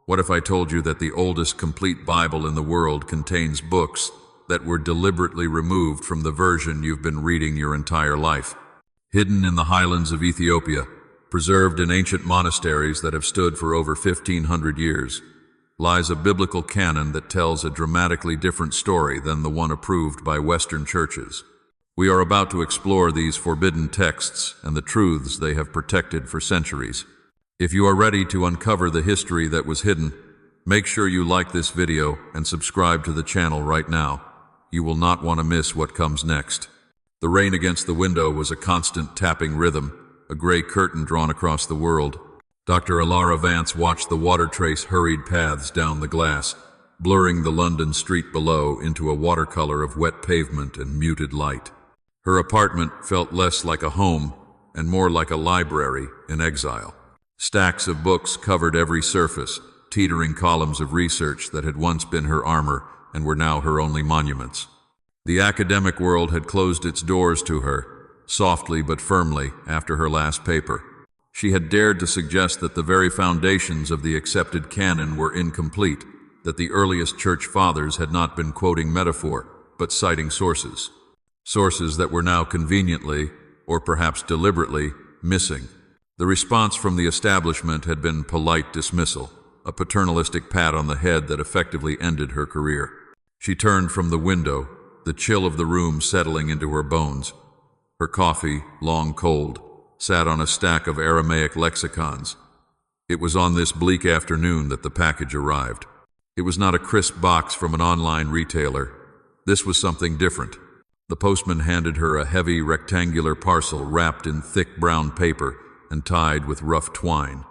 What if I told you that the oldest complete Bible in the world contains books that were deliberately removed from the version you've been reading your entire life? Hidden in the highlands of Ethiopia, preserved in ancient monasteries that have stood for over 1,500 years, lies a biblical canon that tells a dramatically different story than the one approved by Western churches. We are about to explore these forbidden texts and the truths they have protected for centuries. If you are ready to uncover the history that was hidden, make sure you like this video and subscribe to the channel right now. You will not want to miss what comes next. The rain against the window was a constant tapping rhythm, a gray curtain drawn across the world. Dr. Alara Vance watched the water trace hurried paths down the glass, blurring the London street below into a watercolor of wet pavement and muted light. Her apartment felt less like a home and more like a library in exile. Stacks of books covered every surface, teetering columns of research that had once been her armor and were now her only monuments. The academic world had closed its doors to her, softly but firmly, after her last paper. She had dared to suggest that the very foundations of the accepted canon were incomplete, that the earliest church fathers had not been quoting metaphor, but citing sources. Sources that were now conveniently, or perhaps deliberately, missing. The response from the establishment had been polite dismissal, a paternalistic pat on the head that effectively ended her career. She turned from the window, the chill of the room settling into her bones. Her coffee, long cold, sat on a stack of Aramaic lexicons. It was on this bleak afternoon that the package arrived. It was not a crisp box from an online retailer. This was something different. The postman handed her a heavy rectangular parcel wrapped in thick brown paper and tied with rough twine.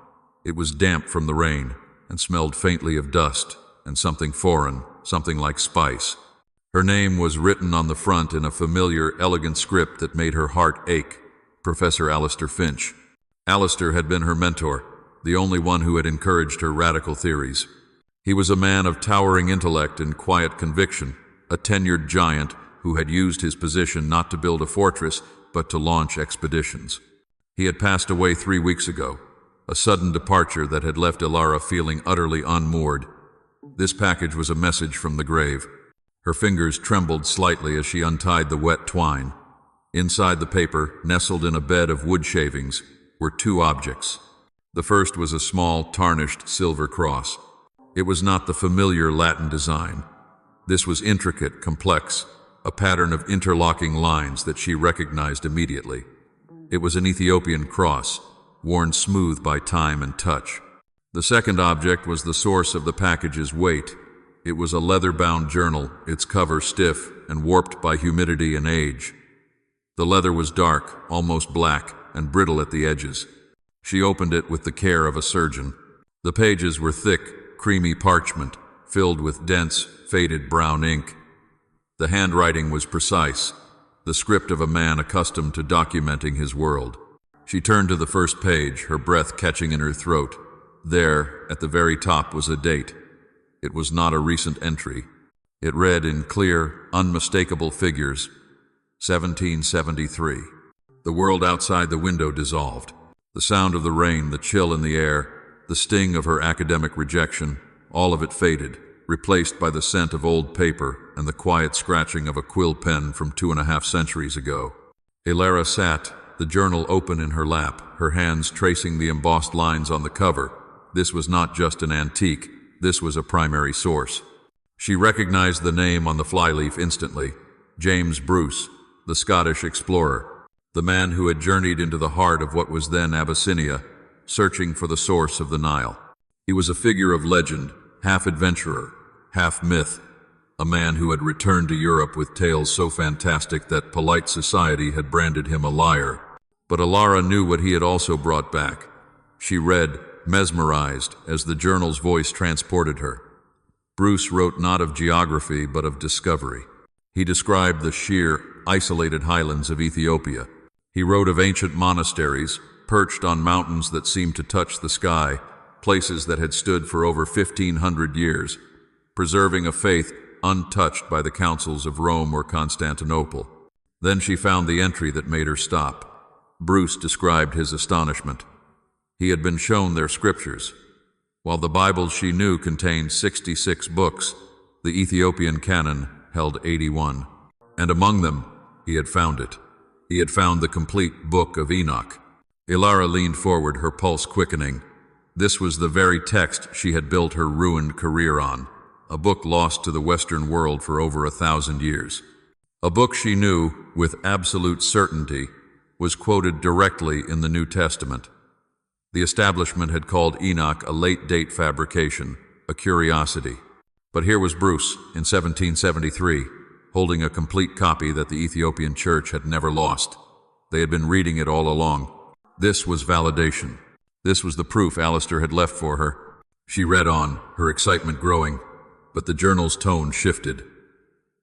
It was damp from the rain and smelled faintly of dust and something foreign, something like spice. Her name was written on the front in a familiar, elegant script that made her heart ache. Professor Alistair Finch. Alistair had been her mentor, the only one who had encouraged her radical theories. He was a man of towering intellect and quiet conviction, a tenured giant who had used his position not to build a fortress, but to launch expeditions. He had passed away 3 weeks ago, a sudden departure that had left Alara feeling utterly unmoored. This package was a message from the grave. Her fingers trembled slightly as she untied the wet twine. Inside the paper, nestled in a bed of wood shavings, were 2 objects. The first was a small, tarnished silver cross. It was not the familiar Latin design. This was intricate, complex, a pattern of interlocking lines that she recognized immediately. It was an Ethiopian cross, worn smooth by time and touch. The second object was the source of the package's weight. It was a leather-bound journal, its cover stiff and warped by humidity and age. The leather was dark, almost black, and brittle at the edges. She opened it with the care of a surgeon. The pages were thick, creamy parchment, filled with dense, faded brown ink. The handwriting was precise, the script of a man accustomed to documenting his world. She turned to the first page, her breath catching in her throat. There, at the very top, was a date. It was not a recent entry. It read in clear, unmistakable figures, 1773. The world outside the window dissolved. The sound of the rain, the chill in the air, the sting of her academic rejection, all of it faded, replaced by the scent of old paper and the quiet scratching of a quill pen from 2.5 centuries ago. Alara sat, the journal open in her lap, her hands tracing the embossed lines on the cover. This was not just an antique, this was a primary source. She recognized the name on the flyleaf instantly. James Bruce, the Scottish explorer, the man who had journeyed into the heart of what was then Abyssinia, searching for the source of the Nile. He was a figure of legend, half adventurer, half myth, a man who had returned to Europe with tales so fantastic that polite society had branded him a liar. But Alara knew what he had also brought back. She read, mesmerized, as the journal's voice transported her. Bruce wrote not of geography, but of discovery. He described the sheer, isolated highlands of Ethiopia. He wrote of ancient monasteries, perched on mountains that seemed to touch the sky, places that had stood for over 1,500 years, preserving a faith untouched by the councils of Rome or Constantinople. Then she found the entry that made her stop. Bruce described his astonishment. He had been shown their scriptures. While the Bible she knew contained 66 books, the Ethiopian canon held 81. And among them, he had found it. He had found the complete Book of Enoch. Ilara leaned forward, her pulse quickening. This was the very text she had built her ruined career on, a book lost to the Western world for over 1,000 years. A book she knew, with absolute certainty, was quoted directly in the New Testament. The establishment had called Enoch a late-date fabrication, a curiosity. But here was Bruce, in 1773, holding a complete copy that the Ethiopian church had never lost. They had been reading it all along. This was validation. This was the proof Alistair had left for her. She read on, her excitement growing, but the journal's tone shifted.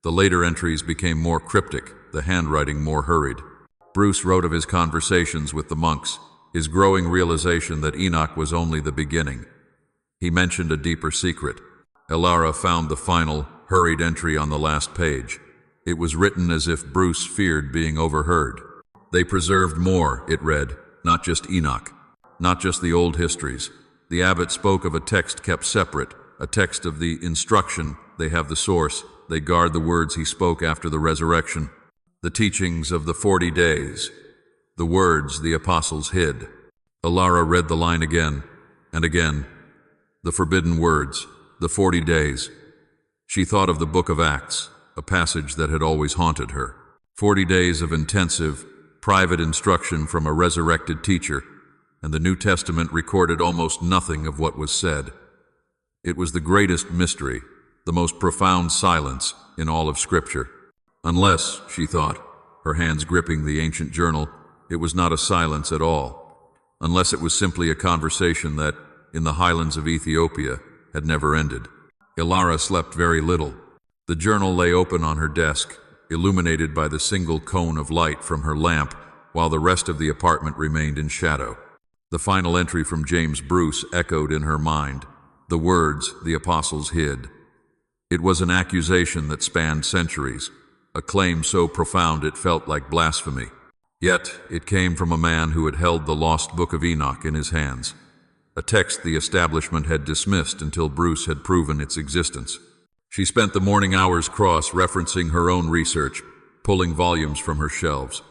The later entries became more cryptic, the handwriting more hurried. Bruce wrote of his conversations with the monks, his growing realization that Enoch was only the beginning. He mentioned a deeper secret. Ilara found the final, hurried entry on the last page. It was written as if Bruce feared being overheard. They preserved more, it read, not just Enoch, not just the old histories. The abbot spoke of a text kept separate, a text of the instruction. They have the source. They guard the words he spoke after the resurrection. The teachings of the 40 days. The words the apostles hid. Ilara read the line again and again. The forbidden words, the 40 days. She thought of the book of Acts, a passage that had always haunted her. 40 days of intensive, private instruction from a resurrected teacher, and the New Testament recorded almost nothing of what was said. It was the greatest mystery, the most profound silence in all of Scripture. Unless, she thought, her hands gripping the ancient journal, it was not a silence at all. Unless it was simply a conversation that, in the highlands of Ethiopia, had never ended. Ilara slept very little. The journal lay open on her desk, illuminated by the single cone of light from her lamp, while the rest of the apartment remained in shadow. The final entry from James Bruce echoed in her mind, the words the apostles hid. It was an accusation that spanned centuries, a claim so profound it felt like blasphemy. Yet it came from a man who had held the lost Book of Enoch in his hands, a text the establishment had dismissed until Bruce had proven its existence. She spent the morning hours cross-referencing her own research, pulling volumes from her shelves.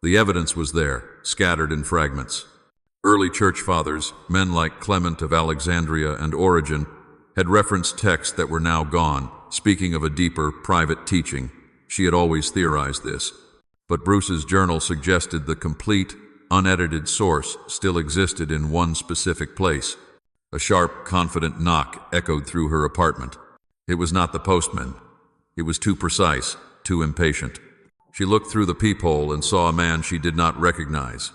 The evidence was there, scattered in fragments. Early church fathers, men like Clement of Alexandria and Origen, had referenced texts that were now gone, speaking of a deeper, private teaching. She had always theorized this. But Bruce's journal suggested the complete, unedited source still existed in one specific place. A sharp, confident knock echoed through her apartment. It was not the postman. It was too precise, too impatient. She looked through the peephole and saw a man she did not recognize.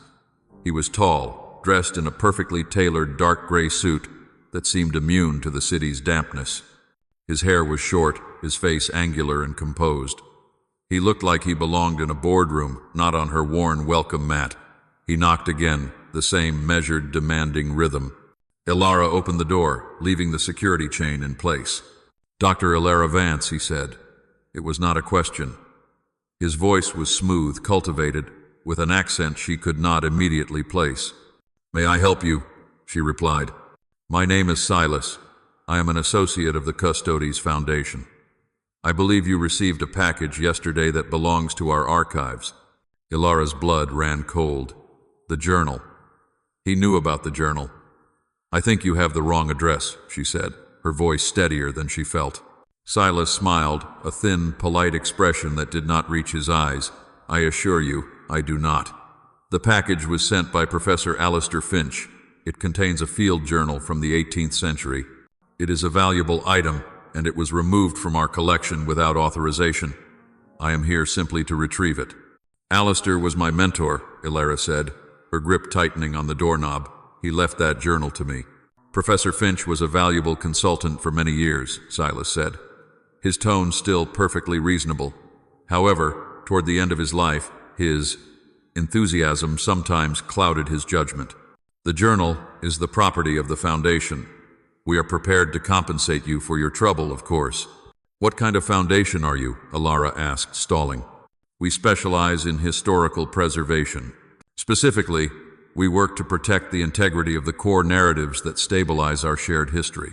He was tall, dressed in a perfectly tailored dark gray suit that seemed immune to the city's dampness. His hair was short, his face angular and composed. He looked like he belonged in a boardroom, not on her worn welcome mat. He knocked again, the same measured, demanding rhythm. Ilara opened the door, leaving the security chain in place. "Dr. Ilara Vance," he said. It was not a question. His voice was smooth, cultivated, with an accent she could not immediately place. "May I help you?" she replied. "My name is Silas. I am an associate of the Custodes Foundation. I believe you received a package yesterday that belongs to our archives." Ilara's blood ran cold. The journal. He knew about the journal. "I think you have the wrong address," she said, her voice steadier than she felt. Silas smiled, a thin, polite expression that did not reach his eyes. "I assure you, I do not. The package was sent by Professor Alistair Finch. It contains a field journal from the 18th century. It is a valuable item, and it was removed from our collection without authorization. I am here simply to retrieve it." "Alistair was my mentor," Ilara said, her grip tightening on the doorknob. "He left that journal to me." "Professor Finch was a valuable consultant for many years," Silas said, his tone still perfectly reasonable. However, toward the end of his life, his enthusiasm sometimes clouded his judgment. "The journal is the property of the Foundation. We are prepared to compensate you for your trouble, of course." "What kind of foundation are you?" Ilara asked, stalling. "We specialize in historical preservation. Specifically, We work to protect the integrity of the core narratives that stabilize our shared history.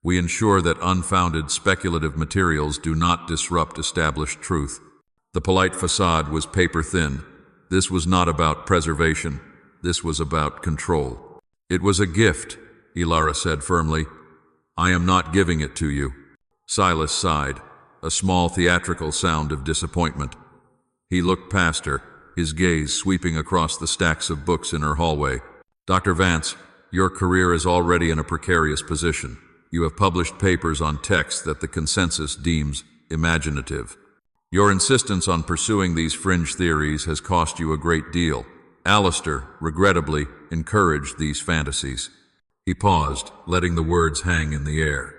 We ensure that unfounded speculative materials do not disrupt established truth. The polite facade was paper-thin. This was not about preservation. This was about control. It was a gift, Ilara said firmly. I am not giving it to you. Silas sighed, a small theatrical sound of disappointment. He looked past her, his gaze sweeping across the stacks of books in her hallway. Dr. Vance, your career is already in a precarious position. You have published papers on texts that the consensus deems imaginative. Your insistence on pursuing these fringe theories has cost you a great deal. Alistair, regrettably, encouraged these fantasies. He paused, letting the words hang in the air.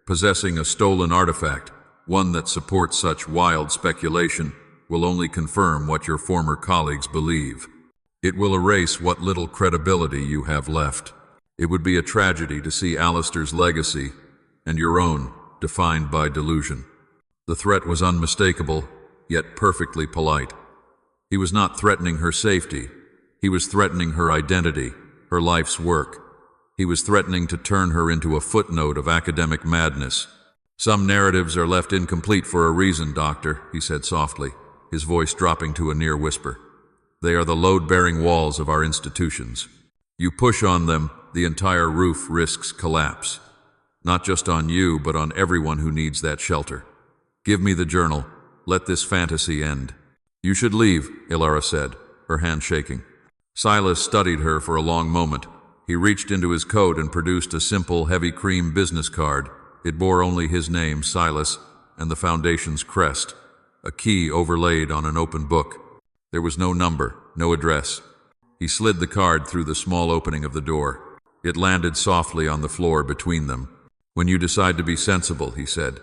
Possessing a stolen artifact, one that supports such wild speculation, will only confirm what your former colleagues believe. It will erase what little credibility you have left. It would be a tragedy to see Alistair's legacy, and your own, defined by delusion. The threat was unmistakable, yet perfectly polite. He was not threatening her safety. He was threatening her identity, her life's work. He was threatening to turn her into a footnote of academic madness. Some narratives are left incomplete for a reason, Doctor, he said softly, his voice dropping to a near whisper. They are the load-bearing walls of our institutions. You push on them, the entire roof risks collapse. Not just on you, but on everyone who needs that shelter. Give me the journal. Let this fantasy end. You should leave, Ilara said, her hand shaking. Silas studied her for a long moment. He reached into his coat and produced a simple, heavy cream business card. It bore only his name, Silas, and the Foundation's crest, a key overlaid on an open book. There was no number, no address. He slid the card through the small opening of the door. It landed softly on the floor between them. When you decide to be sensible, he said.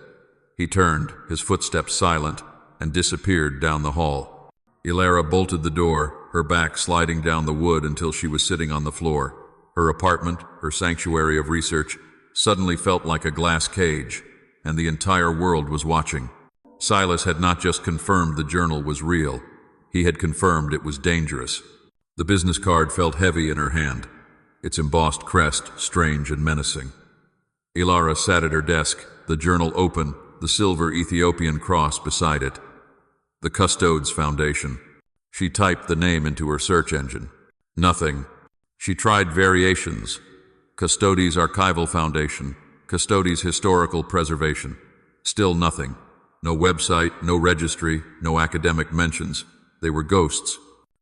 He turned, his footsteps silent, and disappeared down the hall. Ilara bolted the door, her back sliding down the wood until she was sitting on the floor. Her apartment, her sanctuary of research, suddenly felt like a glass cage, and the entire world was watching. Silas had not just confirmed the journal was real, he had confirmed it was dangerous. The business card felt heavy in her hand, its embossed crest strange and menacing. Ilara sat at her desk, the journal open, the silver Ethiopian cross beside it. The Custodes Foundation. She typed the name into her search engine. Nothing. She tried variations. Custodes Archival Foundation, Custodes Historical Preservation. Still nothing. No website, no registry, no academic mentions. They were ghosts.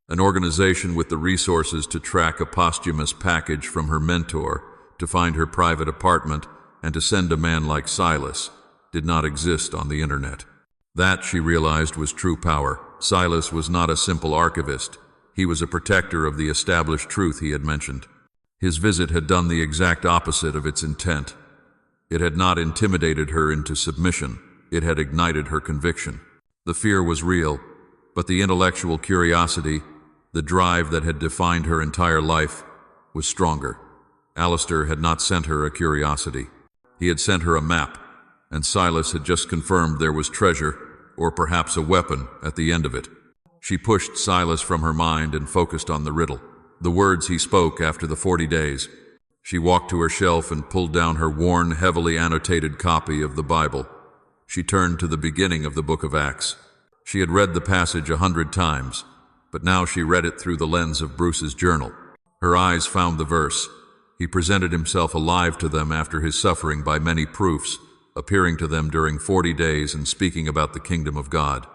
An organization with the resources to track a posthumous package from her mentor, to find her private apartment, and to send a man like Silas, did not exist on the internet. That, she realized, was true power. Silas was not a simple archivist. He was a protector of the established truth he had mentioned. His visit had done the exact opposite of its intent. It had not intimidated her into submission. It had ignited her conviction. The fear was real, but the intellectual curiosity, the drive that had defined her entire life, was stronger. Alistair had not sent her a curiosity. He had sent her a map, and Silas had just confirmed there was treasure, or perhaps a weapon, at the end of it. She pushed Silas from her mind and focused on the riddle, the words he spoke after the 40 days. She walked to her shelf and pulled down her worn, heavily annotated copy of the Bible. She turned to the beginning of the book of Acts. She had read the passage 100 times, but now she read it through the lens of Bruce's journal. Her eyes found the verse. He presented himself alive to them after his suffering by many proofs, appearing to them during 40 days and speaking about the kingdom of God.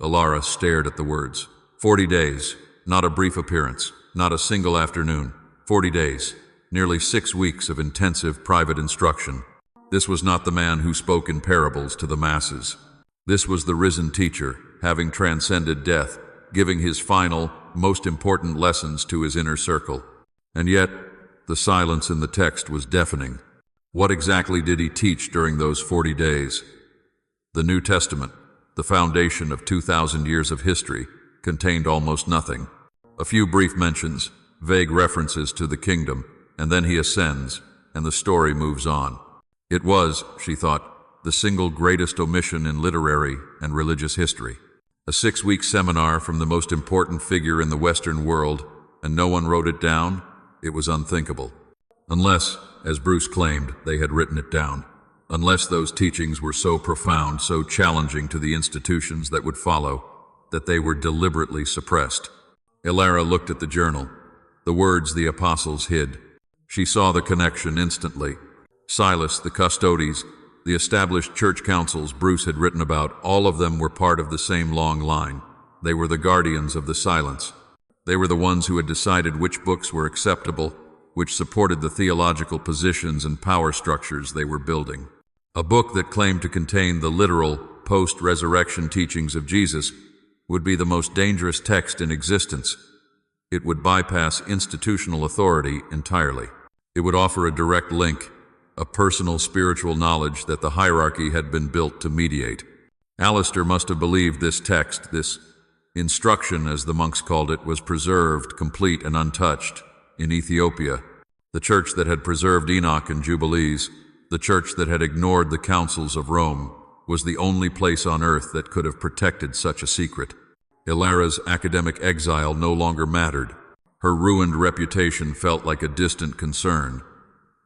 Ilara stared at the words. 40 days, not a brief appearance, not a single afternoon. 40 days, nearly 6 weeks of intensive private instruction. This was not the man who spoke in parables to the masses. This was the risen teacher, having transcended death, giving his final, most important lessons to his inner circle. And yet, the silence in the text was deafening. What exactly did he teach during those 40 days? The New Testament, the foundation of 2,000 years of history, contained almost nothing. A few brief mentions, vague references to the kingdom, and then he ascends, and the story moves on. It was, she thought, the single greatest omission in literary and religious history. A 6-week seminar from the most important figure in the Western world, and no one wrote it down? It was unthinkable. Unless, as Bruce claimed, they had written it down. Unless those teachings were so profound, so challenging to the institutions that would follow, that they were deliberately suppressed. Ilara looked at the journal. The words the apostles hid. She saw the connection instantly. Silas, the custodes, the established church councils Bruce had written about, all of them were part of the same long line. They were the guardians of the silence. They were the ones who had decided which books were acceptable, which supported the theological positions and power structures they were building. A book that claimed to contain the literal, post-resurrection teachings of Jesus would be the most dangerous text in existence. It would bypass institutional authority entirely. It would offer a direct link, a personal spiritual knowledge that the hierarchy had been built to mediate. Alistair must have believed this text, this instruction, as the monks called it, was preserved, complete and untouched, in Ethiopia, the church that had preserved Enoch and Jubilees, the church that had ignored the councils of Rome, was the only place on earth that could have protected such a secret. Ilara's academic exile no longer mattered. Her ruined reputation felt like a distant concern.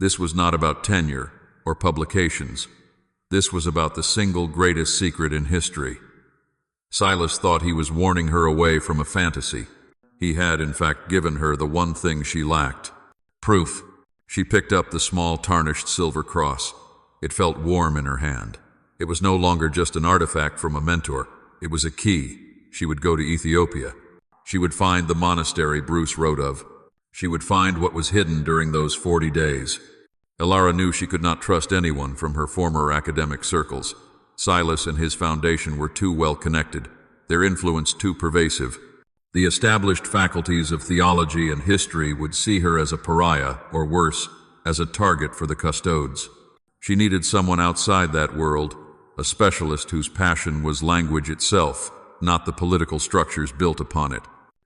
This was not about tenure or publications. This was about the single greatest secret in history. Silas thought he was warning her away from a fantasy. He had, in fact, given her the one thing she lacked: proof. She picked up the small tarnished silver cross. It felt warm in her hand. It was no longer just an artifact from a mentor. It was a key. She would go to Ethiopia. She would find the monastery Bruce wrote of. She would find what was hidden during those 40 days. Ilara knew she could not trust anyone from her former academic circles. Silas and his foundation were too well connected, their influence too pervasive. The established faculties of theology and history would see her as a pariah, or worse, as a target for the custodes. She needed someone outside that world, a specialist whose passion was language itself, not the political structures built upon it.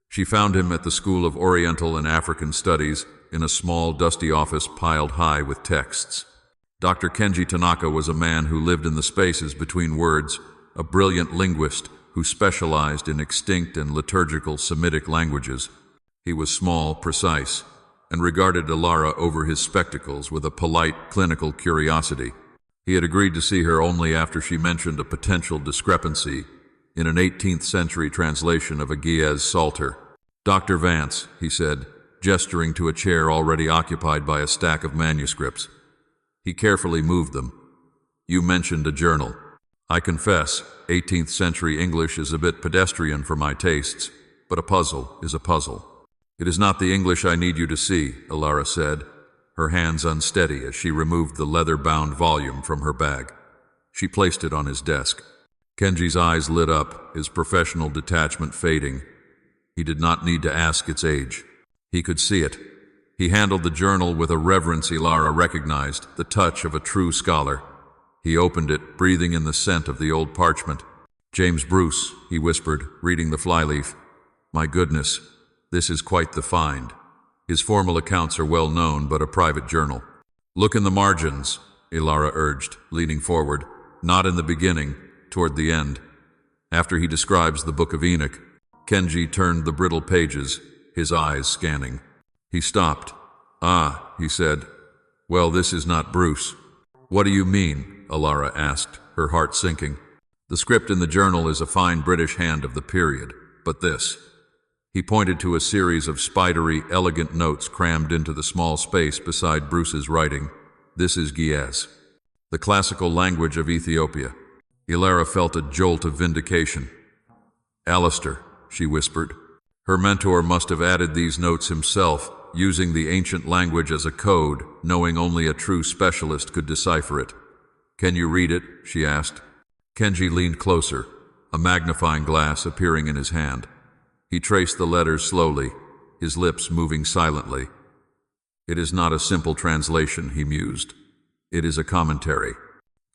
She found him at the School of Oriental and African Studies, in a small, dusty office piled high with texts. Dr. Kenji Tanaka was a man who lived in the spaces between words, a brilliant linguist who specialized in extinct and liturgical Semitic languages. He was small, precise, and regarded Ilara over his spectacles with a polite, clinical curiosity. He had agreed to see her only after she mentioned a potential discrepancy in an 18th century translation of a Giez Psalter. "Dr. Vance," he said, gesturing to a chair already occupied by a stack of manuscripts. He carefully moved them. "You mentioned a journal. I confess, 18th century English is a bit pedestrian for my tastes, but a puzzle is a puzzle." "It is not the English I need you to see," Ilara said, her hands unsteady as she removed the leather-bound volume from her bag. She placed it on his desk. Kenji's eyes lit up, his professional detachment fading. He did not need to ask its age. He could see it. He handled the journal with a reverence Ilara recognized, the touch of a true scholar. He opened it, breathing in the scent of the old parchment. "James Bruce," he whispered, reading the flyleaf. "My goodness, this is quite the find. His formal accounts are well known, but a private journal." "Look in the margins," Ilara urged, leaning forward. "Not in the beginning, toward the end. After he describes the Book of Enoch." Kenji turned the brittle pages, his eyes scanning. He stopped. "Ah," he said. "Well, this is not Bruce." "What do you mean?" Ilara asked, her heart sinking. "The script in the journal is a fine British hand of the period, but this." He pointed to a series of spidery, elegant notes crammed into the small space beside Bruce's writing. "This is Giez, the classical language of Ethiopia." Ilara felt a jolt of vindication. "Alistair," she whispered. Her mentor must have added these notes himself, using the ancient language as a code, knowing only a true specialist could decipher it. "Can you read it?" she asked. Kenji leaned closer, a magnifying glass appearing in his hand. He traced the letters slowly, his lips moving silently. "It is not a simple translation," he mused. "It is a commentary,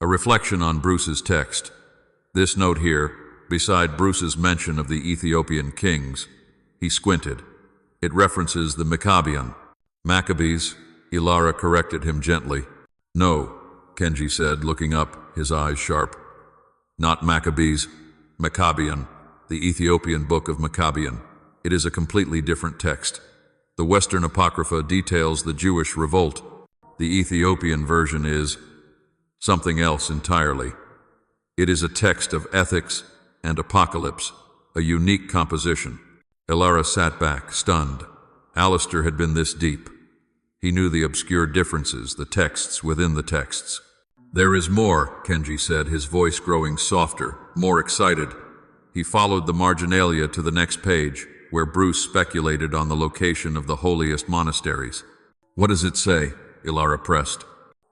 a reflection on Bruce's text. This note here, beside Bruce's mention of the Ethiopian kings," he squinted. "It references the Maccabees," Ilara corrected him gently. "No," Kenji said, looking up, his eyes sharp. "Not Maccabees, Maccabean, the Ethiopian book of Maccabean. It is a completely different text. The Western Apocrypha details the Jewish revolt. The Ethiopian version is something else entirely. It is a text of ethics and apocalypse, a unique composition. Ilara sat back, stunned. Alistair had been this deep. He knew the obscure differences, the texts within the texts. "There is more," Kenji said, his voice growing softer, more excited. He followed the marginalia to the next page, where Bruce speculated on the location of the holiest monasteries. "What does it say?" Ilara pressed.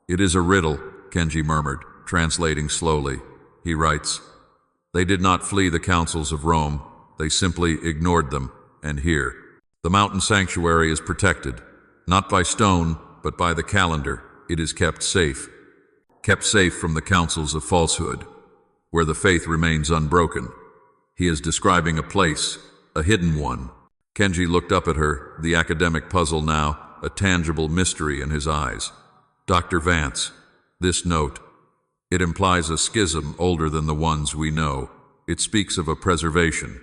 "It is a riddle," Kenji murmured, translating slowly. He writes, "They did not flee the councils of Rome, they simply ignored them, and here. The mountain sanctuary is protected, not by stone, but by the calendar. It is kept safe from the councils of falsehood, where the faith remains unbroken." He is describing a place, a hidden one. Kenji looked up at her, the academic puzzle now, a tangible mystery in his eyes. "Dr. Vance, this note. It implies a schism older than the ones we know. It speaks of a preservation,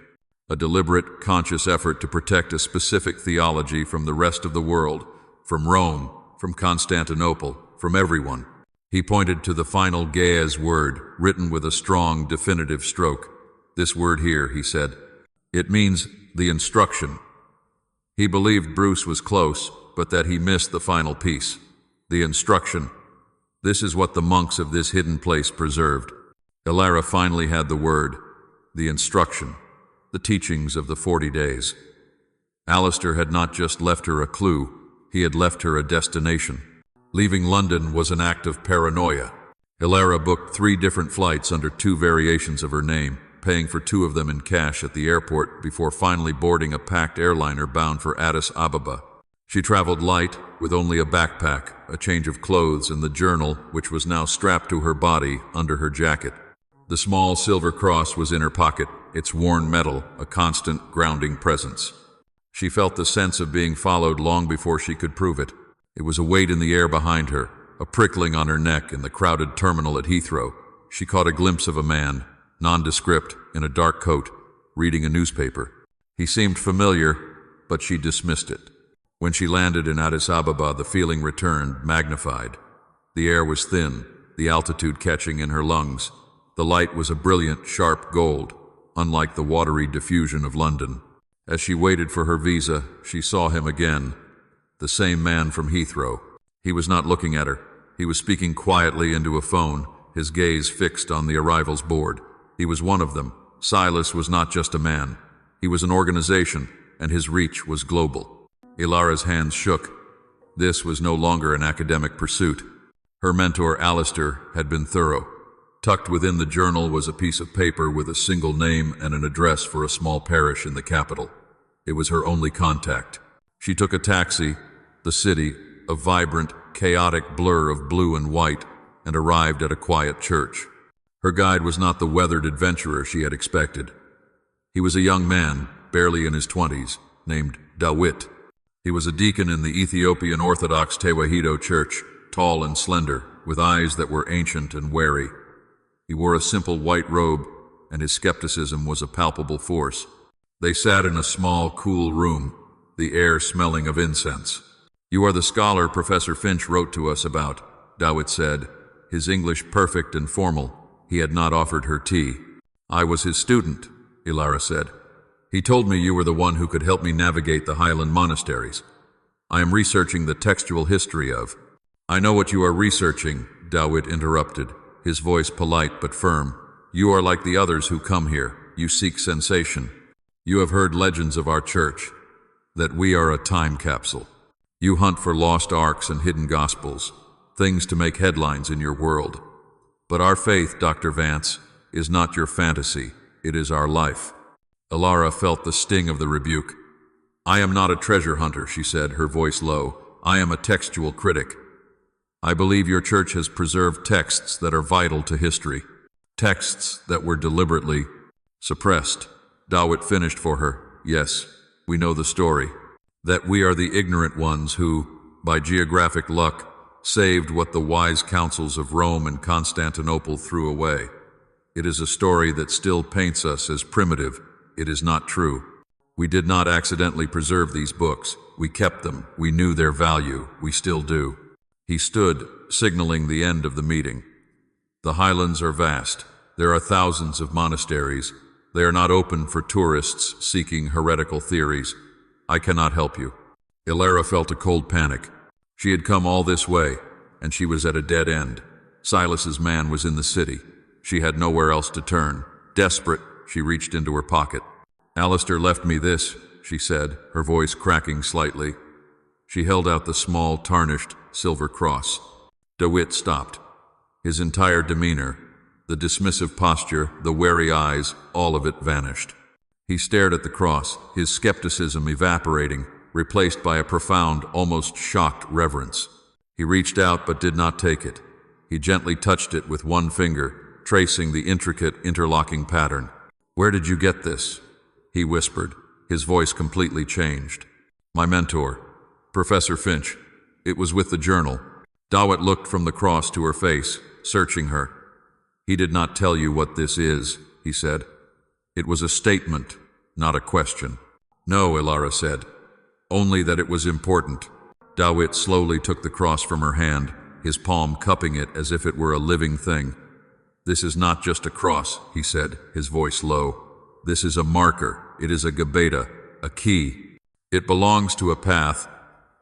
a deliberate, conscious effort to protect a specific theology from the rest of the world, from Rome, from Constantinople, from everyone." He pointed to the final Ge'ez word, written with a strong, definitive stroke. "This word here," he said. "It means the instruction." He believed Bruce was close, but that he missed the final piece. The instruction. This is what the monks of this hidden place preserved. Ilara finally had the word. The instruction. The teachings of the 40 days. Alistair had not just left her a clue, he had left her a destination. Leaving London was an act of paranoia. Ilara booked 3 different flights under 2 variations of her name, paying for 2 of them in cash at the airport before finally boarding a packed airliner bound for Addis Ababa. She traveled light, with only a backpack, a change of clothes, and the journal, which was now strapped to her body under her jacket. The small silver cross was in her pocket, its worn metal, a constant, grounding presence. She felt the sense of being followed long before she could prove it. It was a weight in the air behind her, a prickling on her neck in the crowded terminal at Heathrow. She caught a glimpse of a man, nondescript, in a dark coat, reading a newspaper. He seemed familiar, but she dismissed it. When she landed in Addis Ababa, the feeling returned, magnified. The air was thin, the altitude catching in her lungs. The light was a brilliant, sharp gold, unlike the watery diffusion of London. As she waited for her visa, she saw him again, the same man from Heathrow. He was not looking at her. He was speaking quietly into a phone, his gaze fixed on the arrivals board. He was one of them. Silas was not just a man. He was an organization, and his reach was global. Ilara's hands shook. This was no longer an academic pursuit. Her mentor, Alistair, had been thorough. Tucked within the journal was a piece of paper with a single name and an address for a small parish in the capital. It was her only contact. She took a taxi, the city, a vibrant, chaotic blur of blue and white, and arrived at a quiet church. Her guide was not the weathered adventurer she had expected. He was a young man, barely in his 20s, named Dawit. He was a deacon in the Ethiopian Orthodox Tewahedo Church, tall and slender, with eyes that were ancient and wary. He wore a simple white robe, and his skepticism was a palpable force. They sat in a small, cool room, the air smelling of incense. "You are the scholar Professor Finch wrote to us about," Dawit said, his English perfect and formal. He had not offered her tea. "I was his student," Ilara said. "He told me you were the one who could help me navigate the Highland monasteries. I am researching the textual history of—" "I know what you are researching," Dawit interrupted, his voice polite but firm. "You are like the others who come here. You seek sensation. You have heard legends of our church, that we are a time capsule. You hunt for lost arks and hidden gospels, things to make headlines in your world. But our faith, Dr. Vance, is not your fantasy. It is our life." Ilara felt the sting of the rebuke. "I am not a treasure hunter," she said, her voice low. "I am a textual critic. I believe your church has preserved texts that are vital to history, texts that were deliberately suppressed." Dawit finished for her. "Yes, we know the story. That we are the ignorant ones who, by geographic luck, saved what the wise councils of Rome and Constantinople threw away. It is a story that still paints us as primitive. It is not true. We did not accidentally preserve these books. We kept them. We knew their value. We still do. He stood, signaling the end of the meeting. The highlands are vast. There are thousands of monasteries. They are not open for tourists seeking heretical theories. I cannot help you. Ilara felt a cold panic. She had come all this way, and she was at a dead end. Silas's man was in the city. She had nowhere else to turn. Desperate, she reached into her pocket. "Alistair left me this," she said, her voice cracking slightly. She held out the small, tarnished silver cross. DeWitt stopped. His entire demeanor, the dismissive posture, the wary eyes, all of it vanished. He stared at the cross, his skepticism evaporating, replaced by a profound, almost shocked reverence. He reached out but did not take it. He gently touched it with one finger, tracing the intricate, interlocking pattern. "Where did you get this?" he whispered, his voice completely changed. "My mentor, Professor Finch. It was with the journal." DeWitt looked from the cross to her face, searching her. "He did not tell you what this is," he said. "It was a statement, not a question." "No," Ilara said. "Only that it was important." DeWitt slowly took the cross from her hand, his palm cupping it as if it were a living thing. "This is not just a cross," he said, his voice low. "This is a marker. It is a gebeta, a key. It belongs to a path,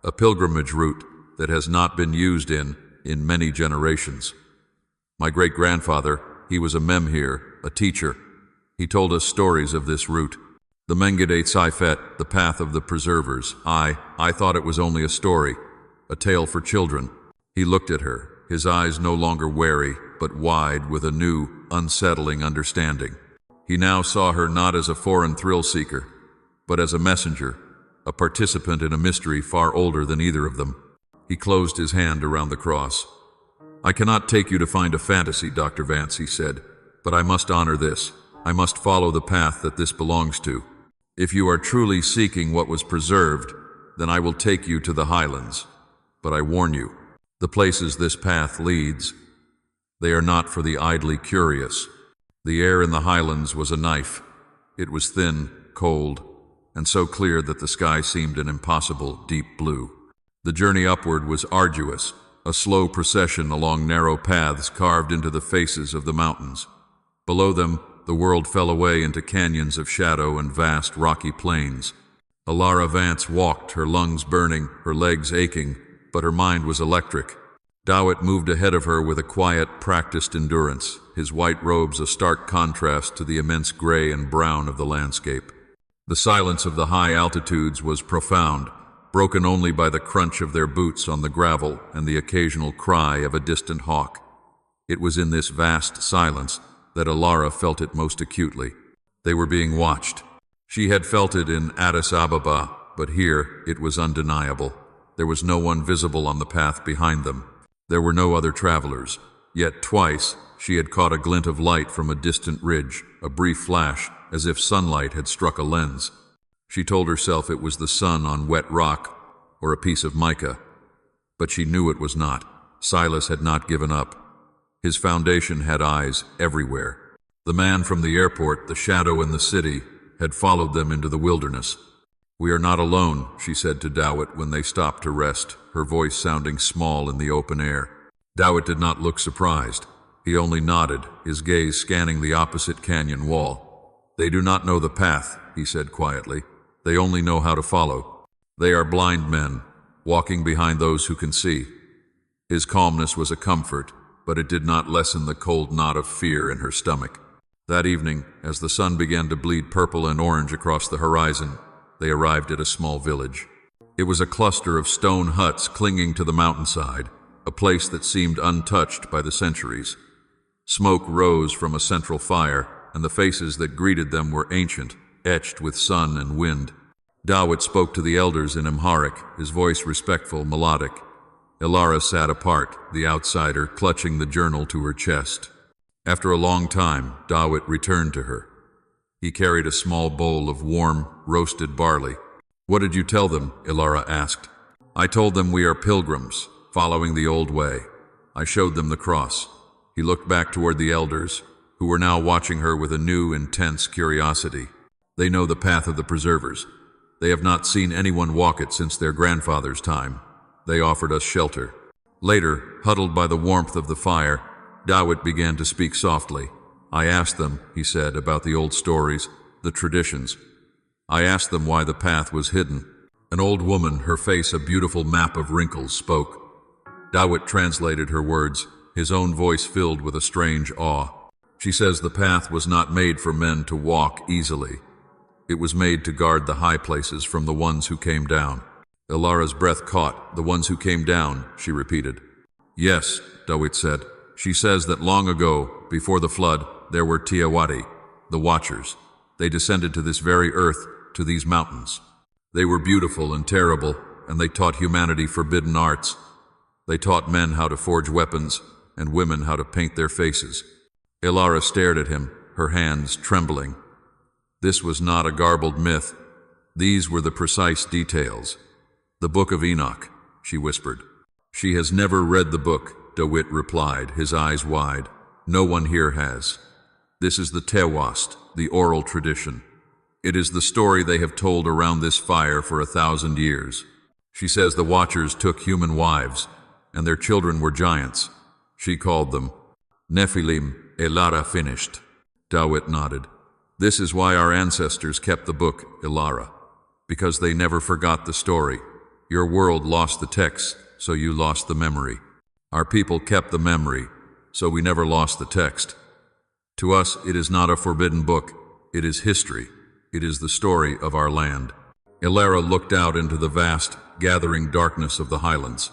a pilgrimage route that has not been used in many generations. My great-grandfather, he was a memhir, a teacher. He told us stories of this route. The Mengede Saifet, the path of the preservers. I thought it was only a story, a tale for children." He looked at her, his eyes no longer wary, but wide with a new, unsettling understanding. He now saw her not as a foreign thrill-seeker, but as a messenger, a participant in a mystery far older than either of them. He closed his hand around the cross. "I cannot take you to find a fantasy, Dr. Vance," he said, "but I must honor this. I must follow the path that this belongs to. If you are truly seeking what was preserved, then I will take you to the highlands. But I warn you, the places this path leads, they are not for the idly curious." The air in the highlands was a knife. It was thin, cold, and so clear that the sky seemed an impossible deep blue. The journey upward was arduous, a slow procession along narrow paths carved into the faces of the mountains. Below them, the world fell away into canyons of shadow and vast rocky plains. Ilara Vance walked, her lungs burning, her legs aching, but her mind was electric. DeWitt moved ahead of her with a quiet, practiced endurance, his white robes a stark contrast to the immense gray and brown of the landscape. The silence of the high altitudes was profound, broken only by the crunch of their boots on the gravel and the occasional cry of a distant hawk. It was in this vast silence that Ilara felt it most acutely. They were being watched. She had felt it in Addis Ababa, but here it was undeniable. There was no one visible on the path behind them. There were no other travelers. Yet twice she had caught a glint of light from a distant ridge, a brief flash, as if sunlight had struck a lens. She told herself it was the sun on wet rock or a piece of mica, but she knew it was not. Silas had not given up. His foundation had eyes everywhere. The man from the airport, the shadow in the city, had followed them into the wilderness. "We are not alone," she said to DeWitt when they stopped to rest, her voice sounding small in the open air. DeWitt did not look surprised. He only nodded, his gaze scanning the opposite canyon wall. "They do not know the path," he said quietly. "They only know how to follow. They are blind men, walking behind those who can see." His calmness was a comfort, but it did not lessen the cold knot of fear in her stomach. That evening, as the sun began to bleed purple and orange across the horizon, they arrived at a small village. It was a cluster of stone huts clinging to the mountainside, a place that seemed untouched by the centuries. Smoke rose from a central fire, and the faces that greeted them were ancient, etched with sun and wind. DeWitt spoke to the elders in Amharic, his voice respectful, melodic. Ilara sat apart, the outsider, clutching the journal to her chest. After a long time, DeWitt returned to her. He carried a small bowl of warm, roasted barley. "What did you tell them?" Ilara asked. "I told them we are pilgrims, following the old way. I showed them the cross." He looked back toward the elders, who were now watching her with a new, intense curiosity. "They know the path of the preservers. They have not seen anyone walk it since their grandfather's time. They offered us shelter. Later, huddled by the warmth of the fire, Dawit began to speak softly. I asked them, he said, about the old stories, the traditions. I asked them why the path was hidden. An old woman, her face a beautiful map of wrinkles, spoke. Dawit translated her words, his own voice filled with a strange awe. She says the path was not made for men to walk easily. It was made to guard the high places from the ones who came down. Ilara's breath caught. The ones who came down, she repeated. Yes, Dawit said. She says that long ago, before the flood, there were Tiawati, the Watchers. They descended to this very earth, to these mountains. They were beautiful and terrible, and they taught humanity forbidden arts. They taught men how to forge weapons, and women how to paint their faces. Ilara stared at him, her hands trembling. This was not a garbled myth. These were the precise details. The Book of Enoch, she whispered. She has never read the book, Dawit replied, his eyes wide. No one here has. This is the Tewast, the oral tradition. It is the story they have told around this fire for 1,000 years. She says the Watchers took human wives, and their children were giants. She called them Nephilim. Ilara finished. Dawit nodded. This is why our ancestors kept the book, Ilara, because they never forgot the story. Your world lost the text, so you lost the memory. Our people kept the memory, so we never lost the text. To us, it is not a forbidden book. It is history. It is the story of our land. Ilara looked out into the vast, gathering darkness of the highlands.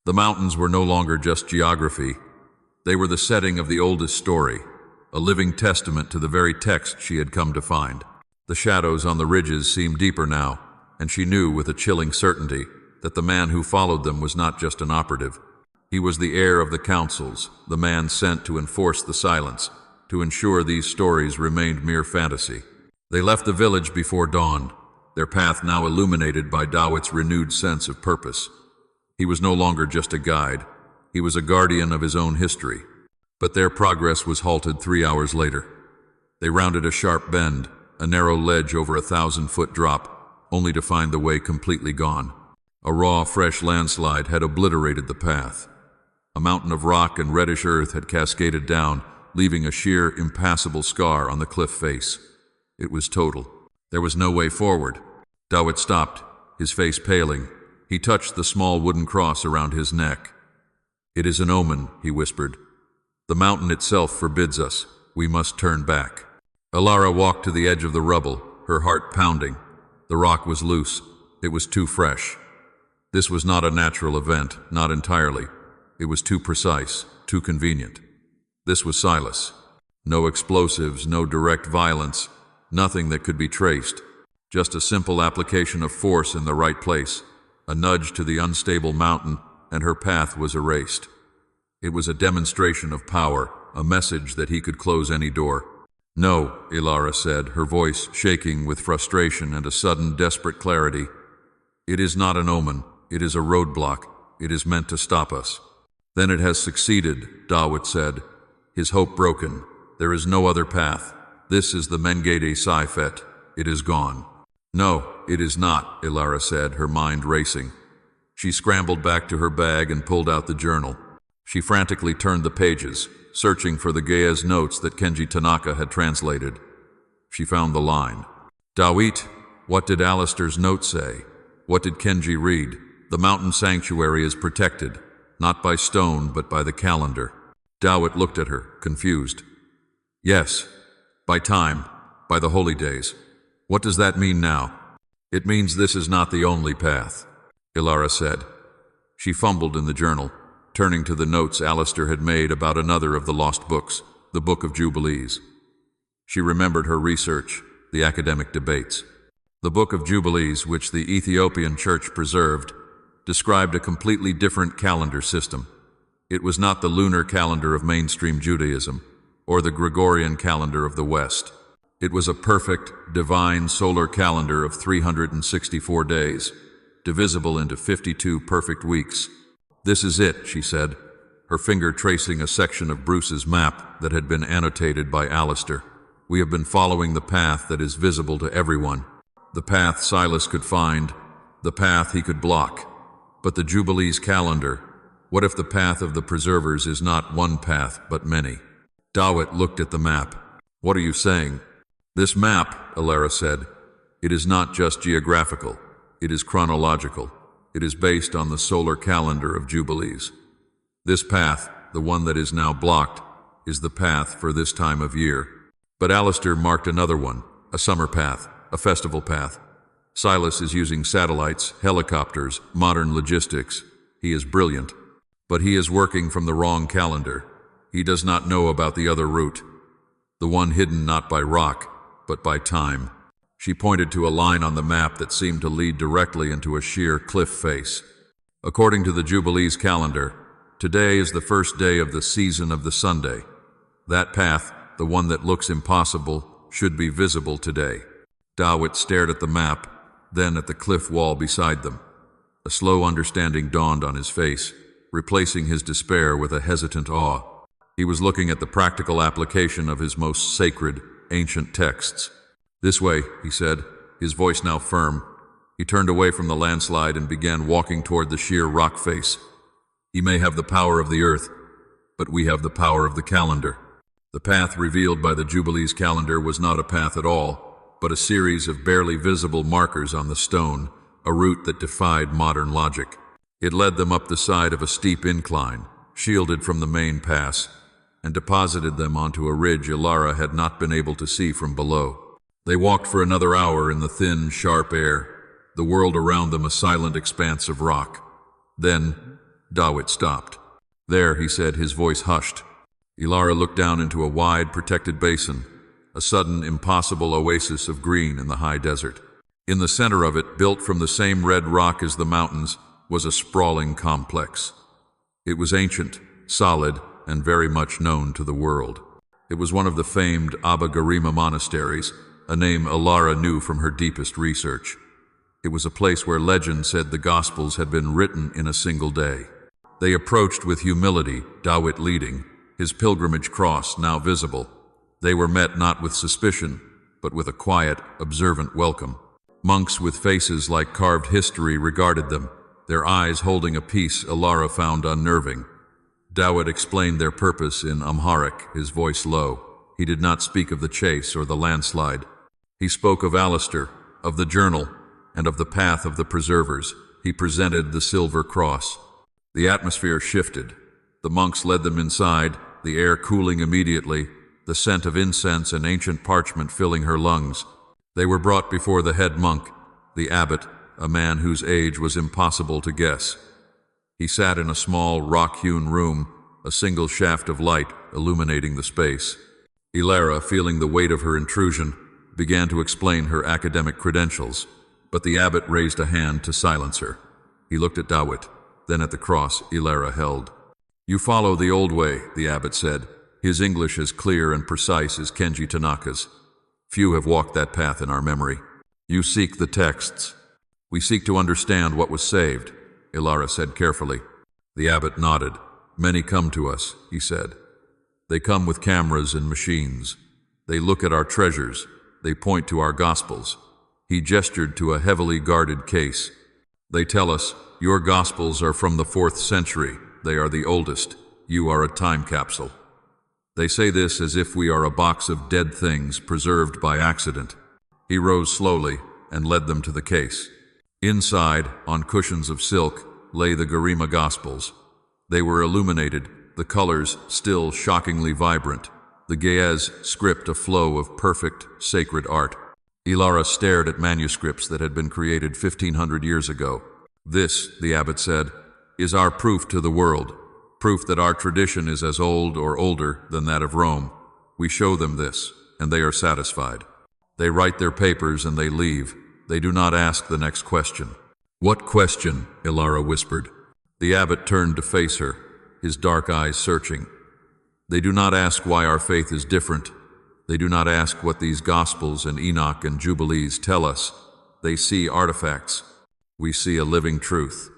The mountains were no longer just geography. They were the setting of the oldest story, a living testament to the very text she had come to find. The shadows on the ridges seemed deeper now, and she knew with a chilling certainty that the man who followed them was not just an operative. He was the heir of the councils, the man sent to enforce the silence, to ensure these stories remained mere fantasy. They left the village before dawn, their path now illuminated by Dawit's renewed sense of purpose. He was no longer just a guide. He was a guardian of his own history. But their progress was halted 3 hours later. They rounded a sharp bend, a narrow ledge over 1,000-foot drop, only to find the way completely gone. A raw, fresh landslide had obliterated the path. A mountain of rock and reddish earth had cascaded down, leaving a sheer, impassable scar on the cliff face. It was total. There was no way forward. Dawit stopped, his face paling. He touched the small wooden cross around his neck. It is an omen, he whispered. The mountain itself forbids us. We must turn back. Ilara walked to the edge of the rubble, her heart pounding. The rock was loose. It was too fresh. This was not a natural event, not entirely. It was too precise, too convenient. This was Silas. No explosives, no direct violence, nothing that could be traced. Just a simple application of force in the right place, a nudge to the unstable mountain, and her path was erased. It was a demonstration of power, a message that he could close any door. No, Ilara said, her voice shaking with frustration and a sudden desperate clarity. It is not an omen. It is a roadblock. It is meant to stop us. Then it has succeeded, Dawit said, his hope broken. There is no other path. This is the Mengele Saifet. It is gone. No, it is not, Ilara said, her mind racing. She scrambled back to her bag and pulled out the journal. She frantically turned the pages, searching for the Gea's notes that Kenji Tanaka had translated. She found the line. Dawit, what did Alistair's note say? What did Kenji read? The mountain sanctuary is protected, not by stone, but by the calendar. Dawit looked at her, confused. Yes, by time, by the holy days. What does that mean now? It means this is not the only path, Ilara said. She fumbled in the journal, turning to the notes Alistair had made about another of the lost books, the Book of Jubilees. She remembered her research, the academic debates. The Book of Jubilees, which the Ethiopian church preserved, described a completely different calendar system. It was not the lunar calendar of mainstream Judaism, or the Gregorian calendar of the West. It was a perfect, divine solar calendar of 364 days, divisible into 52 perfect weeks. This is it, she said, her finger tracing a section of Bruce's map that had been annotated by Alistair. We have been following the path that is visible to everyone. The path Silas could find, the path he could block. But the Jubilee's calendar, what if the path of the preservers is not one path, but many? Dawit looked at the map. What are you saying? This map, Ilara said, it is not just geographical, it is chronological. It is based on the solar calendar of Jubilees. This path, the one that is now blocked, is the path for this time of year. But Alistair marked another one, a summer path, a festival path. Silas is using satellites, helicopters, modern logistics. He is brilliant. But he is working from the wrong calendar. He does not know about the other route, the one hidden not by rock, but by time. She pointed to a line on the map that seemed to lead directly into a sheer cliff face. According to the Jubilee's calendar, today is the first day of the season of the Sunday. That path, the one that looks impossible, should be visible today. Dawit stared at the map, then at the cliff wall beside them. A slow understanding dawned on his face, replacing his despair with a hesitant awe. He was looking at the practical application of his most sacred, ancient texts. This way, he said, his voice now firm. He turned away from the landslide and began walking toward the sheer rock face. He may have the power of the earth, but we have the power of the calendar. The path revealed by the Jubilee's calendar was not a path at all, but a series of barely visible markers on the stone, a route that defied modern logic. It led them up the side of a steep incline, shielded from the main pass, and deposited them onto a ridge Ilara had not been able to see from below. They walked for another hour in the thin, sharp air, the world around them a silent expanse of rock. Then, Dawit stopped. There, he said, his voice hushed. Ilara looked down into a wide, protected basin, a sudden, impossible oasis of green in the high desert. In the center of it, built from the same red rock as the mountains, was a sprawling complex. It was ancient, solid, and very much known to the world. It was one of the famed Abba Garima monasteries, a name Ilara knew from her deepest research. It was a place where legend said the Gospels had been written in a single day. They approached with humility, Dawit leading, his pilgrimage cross now visible. They were met not with suspicion, but with a quiet, observant welcome. Monks with faces like carved history regarded them, their eyes holding a peace Ilara found unnerving. Dawit explained their purpose in Amharic, his voice low. He did not speak of the chase or the landslide. He spoke of Alistair, of the journal, and of the path of the preservers. He presented the silver cross. The atmosphere shifted. The monks led them inside, the air cooling immediately, the scent of incense and ancient parchment filling her lungs. They were brought before the head monk, the abbot, a man whose age was impossible to guess. He sat in a small, rock-hewn room, a single shaft of light illuminating the space. Ilara, feeling the weight of her intrusion, began to explain her academic credentials, but the abbot raised a hand to silence her. He looked at Dawit, then at the cross Ilara held. "You follow the old way," the abbot said, his English as clear and precise as Kenji Tanaka's. "Few have walked that path in our memory. You seek the texts. We seek to understand what was saved," Ilara said carefully. The abbot nodded. "Many come to us," he said. "They come with cameras and machines. They look at our treasures. They point to our Gospels." He gestured to a heavily guarded case. "They tell us, your Gospels are from the 4th century. They are the oldest. You are a time capsule." They say this as if we are a box of dead things preserved by accident. He rose slowly and led them to the case. Inside, on cushions of silk, lay the Garima Gospels. They were illuminated, the colors still shockingly vibrant, the Ge'ez script a flow of perfect, sacred art. Ilara stared at manuscripts that had been created 1,500 years ago. "This," the abbot said, "is our proof to the world, proof that our tradition is as old or older than that of Rome. We show them this, and they are satisfied. They write their papers and they leave. They do not ask the next question." "What question?" Ilara whispered. The abbot turned to face her, his dark eyes searching. "They do not ask why our faith is different. They do not ask what these Gospels and Enoch and Jubilees tell us. They see artifacts. We see a living truth.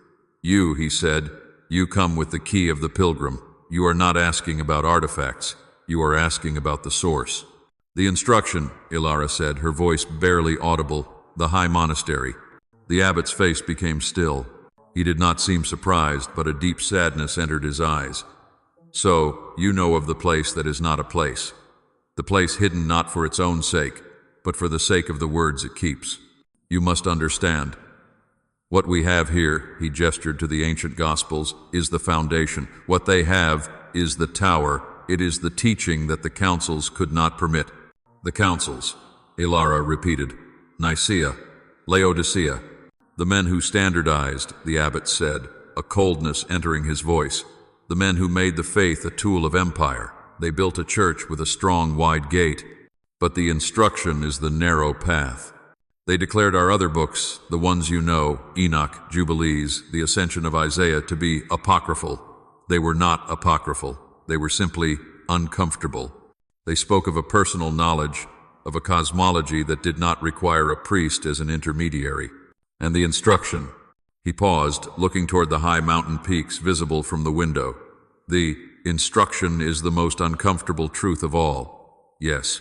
You," he said, "you come with the key of the pilgrim. You are not asking about artifacts. You are asking about the source." "The instruction," Ilara said, her voice barely audible, the high monastery. The abbot's face became still. He did not seem surprised, but a deep sadness entered his eyes. So, you know of the place that is not a place. The place hidden not for its own sake, but for the sake of the words it keeps. You must understand. What we have here, he gestured to the ancient Gospels, is the foundation. What they have is the tower. It is the teaching that the councils could not permit. The councils, Ilara repeated. Nicaea, Laodicea. The men who standardized, the abbot said, a coldness entering his voice. The men who made the faith a tool of empire. They built a church with a strong, wide gate. But the instruction is the narrow path. They declared our other books, the ones you know, Enoch, Jubilees, the Ascension of Isaiah, to be apocryphal. They were not apocryphal. They were simply uncomfortable. They spoke of a personal knowledge, of a cosmology that did not require a priest as an intermediary. And the instruction. He paused, looking toward the high mountain peaks visible from the window. The instruction is the most uncomfortable truth of all. Yes,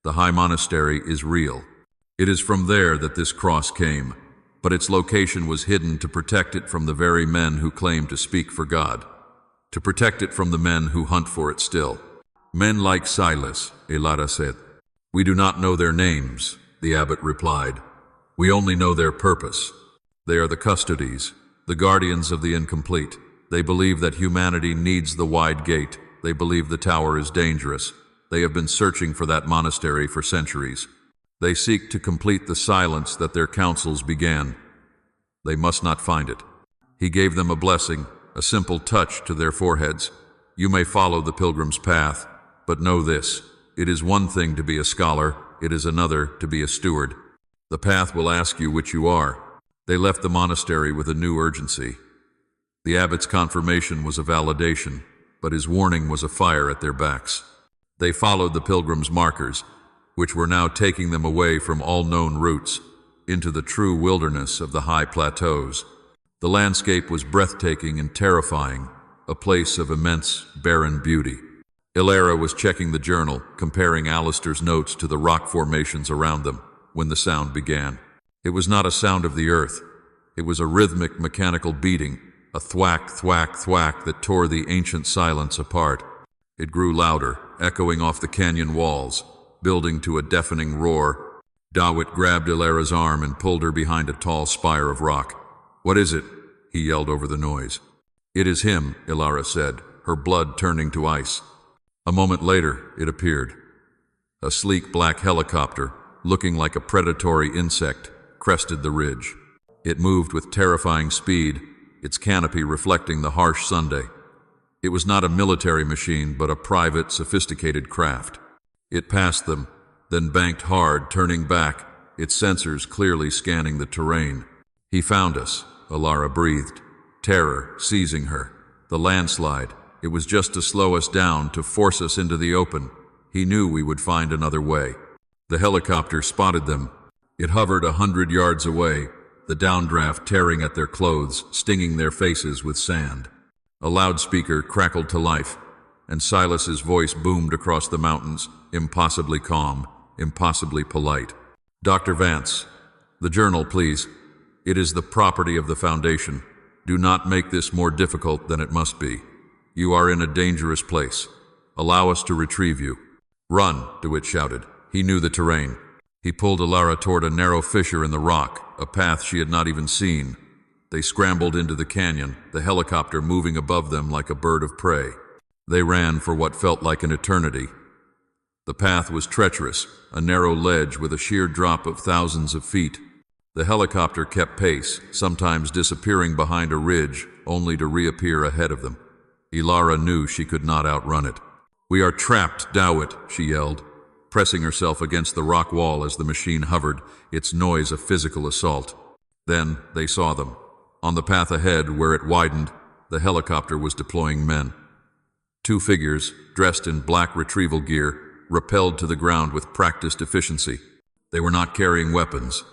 the high monastery is real. It is from there that this cross came, but its location was hidden to protect it from the very men who claim to speak for God, to protect it from the men who hunt for it still. Men like Silas, Ilara said. We do not know their names, the abbot replied. We only know their purpose. They are the custodies, the guardians of the incomplete. They believe that humanity needs the wide gate. They believe the tower is dangerous. They have been searching for that monastery for centuries. They seek to complete the silence that their councils began. They must not find it. He gave them a blessing, a simple touch to their foreheads. You may follow the pilgrim's path, but know this. It is one thing to be a scholar, it is another to be a steward. The path will ask you which you are. They left the monastery with a new urgency. The abbot's confirmation was a validation, but his warning was a fire at their backs. They followed the pilgrim's markers, which were now taking them away from all known routes, into the true wilderness of the high plateaus. The landscape was breathtaking and terrifying, a place of immense, barren beauty. Ilara was checking the journal, comparing Alistair's notes to the rock formations around them, when the sound began. It was not a sound of the earth. It was a rhythmic, mechanical beating, a thwack, thwack, thwack that tore the ancient silence apart. It grew louder, echoing off the canyon walls, building to a deafening roar. Dawit grabbed Ilara's arm and pulled her behind a tall spire of rock. What is it? He yelled over the noise. It is him, Ilara said, her blood turning to ice. A moment later, it appeared. A sleek black helicopter, looking like a predatory insect, crested the ridge. It moved with terrifying speed, its canopy reflecting the harsh Sunday. It was not a military machine, but a private, sophisticated craft. It passed them, then banked hard, turning back, its sensors clearly scanning the terrain. He found us, Ilara breathed, terror seizing her. The landslide, it was just to slow us down, to force us into the open. He knew we would find another way. The helicopter spotted them. It hovered 100 yards away, the downdraft tearing at their clothes, stinging their faces with sand. A loudspeaker crackled to life, and Silas's voice boomed across the mountains, impossibly calm, impossibly polite. Dr. Vance, the journal, please. It is the property of the Foundation. Do not make this more difficult than it must be. You are in a dangerous place. Allow us to retrieve you. Run, DeWitt shouted. He knew the terrain. He pulled Ilara toward a narrow fissure in the rock, a path she had not even seen. They scrambled into the canyon, the helicopter moving above them like a bird of prey. They ran for what felt like an eternity. The path was treacherous, a narrow ledge with a sheer drop of thousands of feet. The helicopter kept pace, sometimes disappearing behind a ridge, only to reappear ahead of them. Ilara knew she could not outrun it. We are trapped, Dawit, she yelled, pressing herself against the rock wall as the machine hovered, its noise a physical assault. Then they saw them. On the path ahead, where it widened, the helicopter was deploying men. Two figures, dressed in black retrieval gear, rappelled to the ground with practiced efficiency. They were not carrying weapons.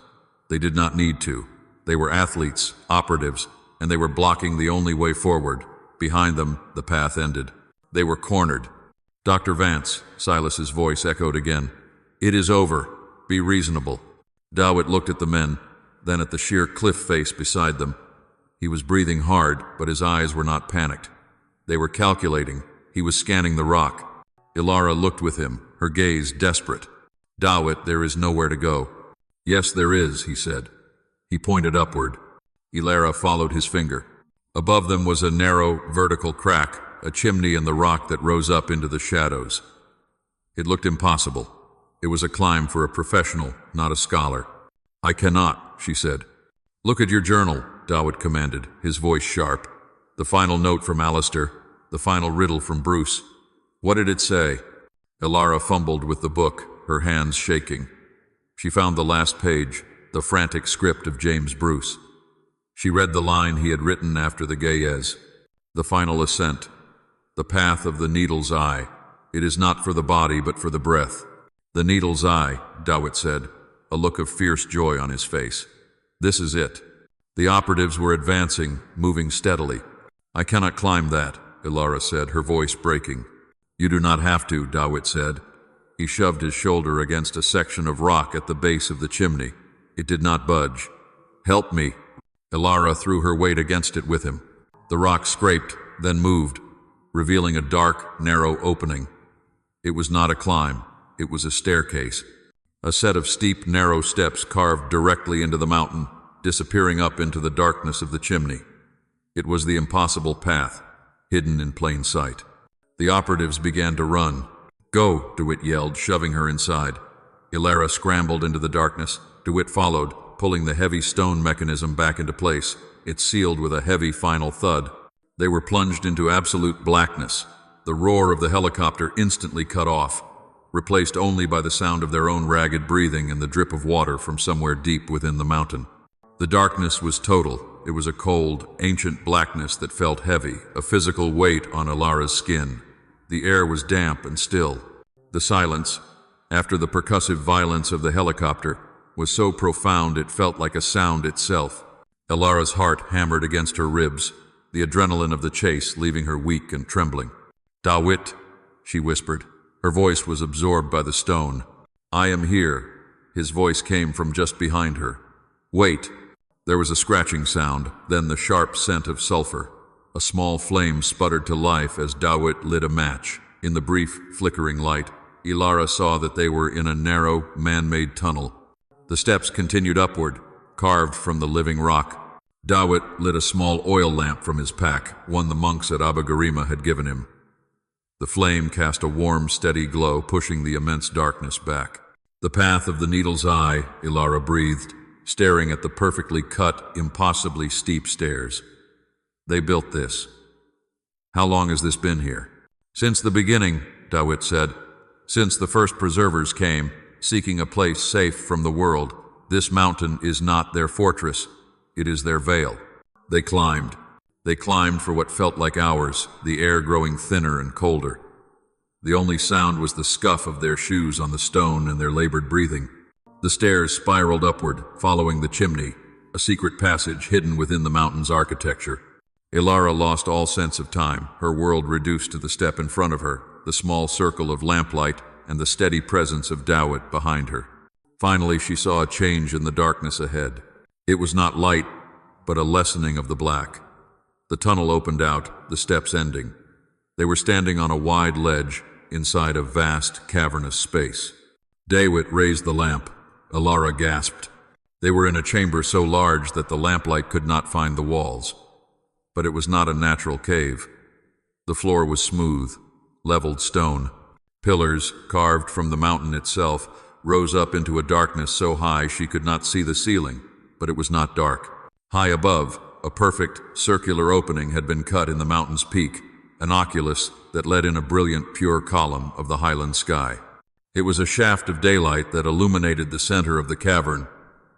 They did not need to. They were athletes, operatives, and they were blocking the only way forward. Behind them, the path ended. They were cornered. Dr. Vance, Silas's voice echoed again. It is over. Be reasonable. Dawit looked at the men, then at the sheer cliff face beside them. He was breathing hard, but his eyes were not panicked. They were calculating. He was scanning the rock. Ilara looked with him, her gaze desperate. "Dawit, there is nowhere to go." "Yes, there is," he said. He pointed upward. Ilara followed his finger. Above them was a narrow, vertical crack, a chimney in the rock that rose up into the shadows. It looked impossible. It was a climb for a professional, not a scholar. "I cannot," she said. "Look at your journal," Dawit commanded, his voice sharp. The final note from Alistair, the final riddle from Bruce. What did it say? Ilara fumbled with the book, her hands shaking. She found the last page, the frantic script of James Bruce. She read the line he had written after the Ge'ez. The final ascent. The path of the needle's eye. It is not for the body, but for the breath. The needle's eye, Dawit said, a look of fierce joy on his face. This is it. The operatives were advancing, moving steadily. "I cannot climb that," Ilara said, her voice breaking. "You do not have to," Dawit said. He shoved his shoulder against a section of rock at the base of the chimney. It did not budge. "Help me." Ilara threw her weight against it with him. The rock scraped, then moved, revealing a dark, narrow opening. It was not a climb. It was a staircase. A set of steep, narrow steps carved directly into the mountain, disappearing up into the darkness of the chimney. It was the impossible path, hidden in plain sight. The operatives began to run. "Go," DeWitt yelled, shoving her inside. Ilara scrambled into the darkness. DeWitt followed, pulling the heavy stone mechanism back into place. It sealed with a heavy final thud. They were plunged into absolute blackness. The roar of the helicopter instantly cut off, replaced only by the sound of their own ragged breathing and the drip of water from somewhere deep within the mountain. The darkness was total. It was a cold, ancient blackness that felt heavy, a physical weight on Ilara's skin. The air was damp and still. The silence, after the percussive violence of the helicopter, was so profound it felt like a sound itself. Ilara's heart hammered against her ribs, the adrenaline of the chase leaving her weak and trembling. "Dawit," she whispered. Her voice was absorbed by the stone. "I am here." His voice came from just behind her. "Wait." There was a scratching sound, then the sharp scent of sulfur. A small flame sputtered to life as Dawit lit a match. In the brief, flickering light, Ilara saw that they were in a narrow, man-made tunnel. The steps continued upward, carved from the living rock. Dawit lit a small oil lamp from his pack, one the monks at Abu Garima had given him. The flame cast a warm, steady glow, pushing the immense darkness back. "The path of the needle's eye," Ilara breathed, staring at the perfectly cut, impossibly steep stairs. "They built this. How long has this been here?" "Since the beginning," Dawit said. "Since the first preservers came, seeking a place safe from the world. This mountain is not their fortress. It is their veil." They climbed. They climbed for what felt like hours, the air growing thinner and colder. The only sound was the scuff of their shoes on the stone and their labored breathing. The stairs spiraled upward, following the chimney, a secret passage hidden within the mountain's architecture. Ilara lost all sense of time, her world reduced to the step in front of her, the small circle of lamplight, and the steady presence of Dawit behind her. Finally, she saw a change in the darkness ahead. It was not light, but a lessening of the black. The tunnel opened out, the steps ending. They were standing on a wide ledge inside a vast, cavernous space. Dawit raised the lamp. Ilara gasped. They were in a chamber so large that the lamplight could not find the walls. But it was not a natural cave. The floor was smooth, leveled stone. Pillars, carved from the mountain itself, rose up into a darkness so high she could not see the ceiling, but it was not dark. High above, a perfect, circular opening had been cut in the mountain's peak, an oculus that let in a brilliant, pure column of the highland sky. It was a shaft of daylight that illuminated the center of the cavern,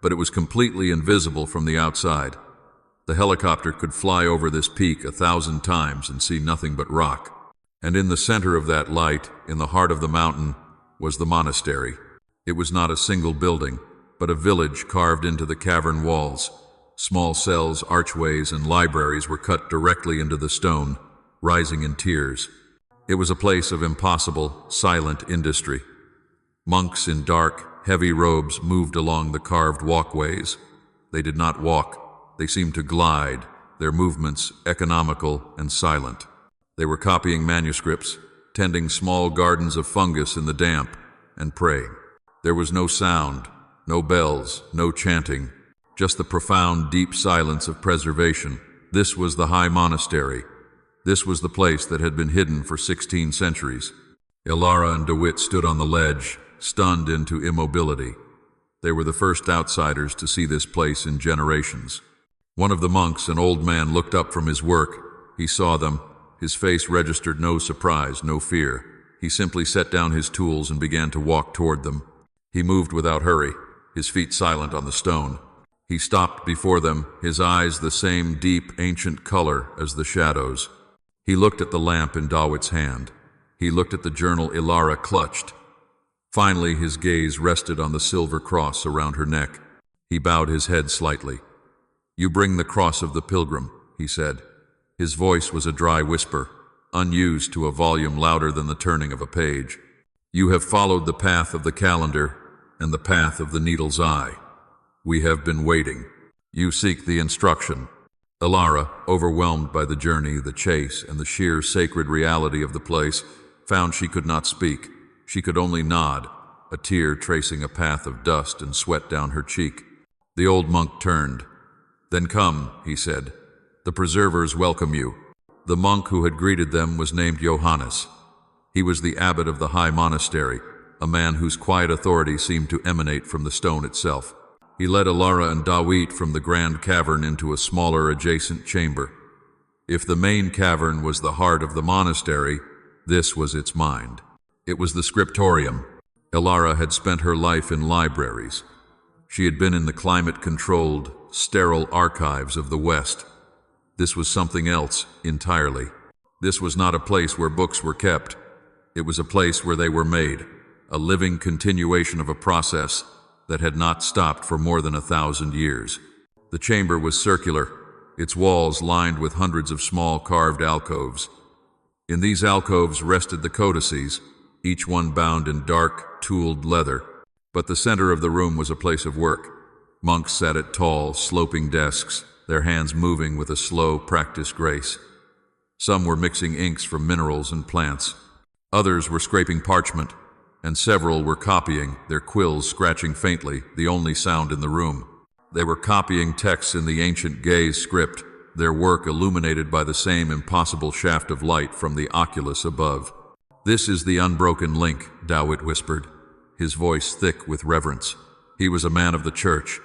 but it was completely invisible from the outside. The helicopter could fly over this peak 1,000 times and see nothing but rock. And in the center of that light, in the heart of the mountain, was the monastery. It was not a single building, but a village carved into the cavern walls. Small cells, archways, and libraries were cut directly into the stone, rising in tiers. It was a place of impossible, silent industry. Monks in dark, Heavy robes moved along the carved walkways. They did not walk, they seemed to glide, their movements economical and silent. They were copying manuscripts, tending small gardens of fungus in the damp, and praying. There was no sound, no bells, no chanting, just the profound, deep silence of preservation. This was the high monastery. This was the place that had been hidden for 16 centuries. Ilara and DeWitt stood on the ledge, stunned into immobility. They were the first outsiders to see this place in generations. One of the monks, an old man, looked up from his work. He saw them. His face registered no surprise, no fear. He simply set down his tools and began to walk toward them. He moved without hurry, his feet silent on the stone. He stopped before them, his eyes the same deep, ancient color as the shadows. He looked at the lamp in DeWitt's hand. He looked at the journal Ilara clutched. Finally, his gaze rested on the silver cross around her neck. He bowed his head slightly. "You bring the cross of the pilgrim," he said. His voice was a dry whisper, unused to a volume louder than the turning of a page. "You have followed the path of the calendar and the path of the needle's eye. We have been waiting. You seek the instruction." Ilara, overwhelmed by the journey, the chase, and the sheer sacred reality of the place, found she could not speak. She could only nod, a tear tracing a path of dust and sweat down her cheek. The old monk turned. "Then come," he said. "The preservers welcome you." The monk who had greeted them was named Johannes. He was the abbot of the high monastery, a man whose quiet authority seemed to emanate from the stone itself. He led Ilara and DeWitt from the grand cavern into a smaller adjacent chamber. If the main cavern was the heart of the monastery, this was its mind. It was the scriptorium. Ilara had spent her life in libraries. She had been in the climate-controlled, sterile archives of the West. This was something else entirely. This was not a place where books were kept. It was a place where they were made, a living continuation of a process that had not stopped for more than 1,000 years. The chamber was circular, its walls lined with hundreds of small carved alcoves. In these alcoves rested the codices, each one bound in dark, tooled leather. But the center of the room was a place of work. Monks sat at tall, sloping desks, their hands moving with a slow, practiced grace. Some were mixing inks from minerals and plants. Others were scraping parchment, and several were copying, their quills scratching faintly, the only sound in the room. They were copying texts in the ancient gaze script, their work illuminated by the same impossible shaft of light from the oculus above. "This is the unbroken link," DeWitt whispered, his voice thick with reverence. He was a man of the church,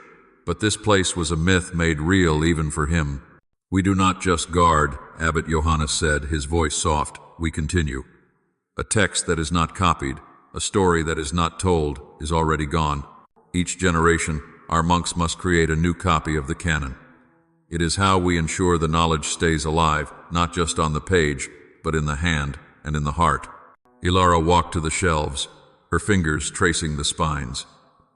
but this place was a myth made real even for him. "We do not just guard," Abbot Johannes said, his voice soft. "We continue. A text that is not copied, a story that is not told, is already gone. Each generation, our monks must create a new copy of the canon. It is how we ensure the knowledge stays alive, not just on the page, but in the hand and in the heart." Ilara walked to the shelves, her fingers tracing the spines.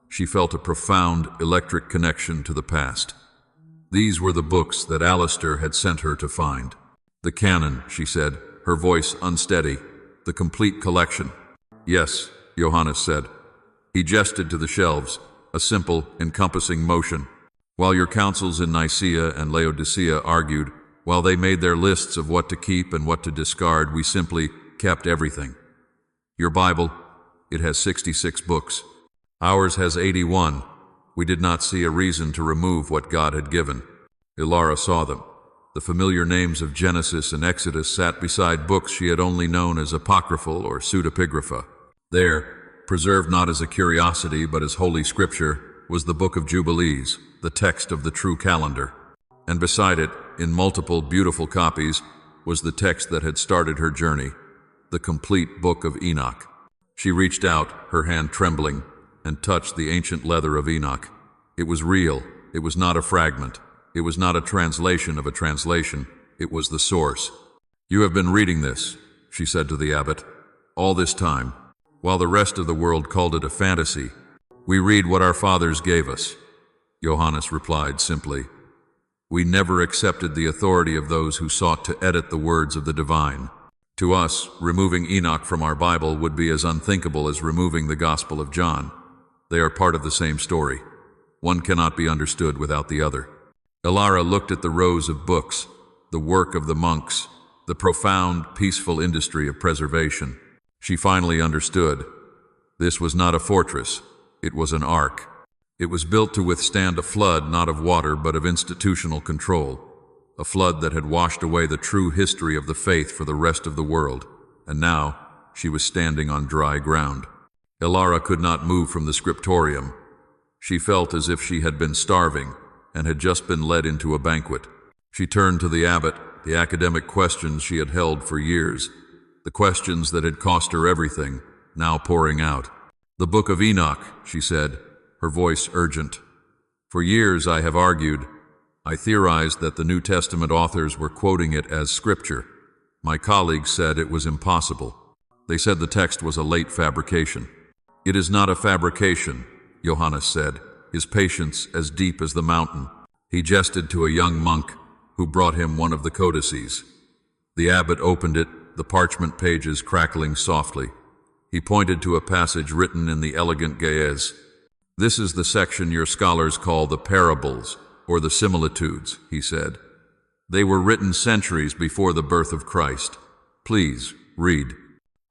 She felt a profound electric connection to the past. These were the books that Alistair had sent her to find. "The canon," she said, her voice unsteady. "The complete collection." "Yes," Johannes said. He gestured to the shelves, a simple, encompassing motion. "While your councils in Nicaea and Laodicea argued, while they made their lists of what to keep and what to discard, we simply kept everything. Your Bible, it has 66 books. Ours has 81. We did not see a reason to remove what God had given." Ilara saw them. The familiar names of Genesis and Exodus sat beside books she had only known as apocryphal or pseudepigrapha. There, preserved not as a curiosity but as holy scripture, was the Book of Jubilees, the text of the true calendar. And beside it, in multiple beautiful copies, was the text that had started her journey, the complete Book of Enoch. She reached out, her hand trembling, and touched the ancient leather of Enoch. It was real. It was not a fragment. It was not a translation of a translation. It was the source. "You have been reading this," she said to the abbot, "all this time, while the rest of the world called it a fantasy. We read what our fathers gave us." Johannes replied simply, "We never accepted the authority of those who sought to edit the words of the divine. To us, removing Enoch from our Bible would be as unthinkable as removing the Gospel of John. They are part of the same story. One cannot be understood without the other. Ilara looked at the rows of books, the work of the monks, the profound, peaceful industry of preservation. She finally understood. This was not a fortress. It was an ark. It was built to withstand a flood not of water but of institutional control, a flood that had washed away the true history of the faith for the rest of the world, and now she was standing on dry ground. Ilara could not move from the scriptorium. She felt as if she had been starving and had just been led into a banquet. She turned to the abbot, the academic questions she had held for years, the questions that had cost her everything, now pouring out. "The Book of Enoch," she said, her voice urgent. "For years I have argued. I theorized that the New Testament authors were quoting it as scripture. My colleagues said it was impossible. They said the text was a late fabrication." "It is not a fabrication," Johannes said, his patience as deep as the mountain. He gestured to a young monk who brought him one of the codices. The abbot opened it, the parchment pages crackling softly. He pointed to a passage written in the elegant Ge'ez. "This is the section your scholars call the parables, or the similitudes," he said. "They were written centuries before the birth of Christ. Please, read."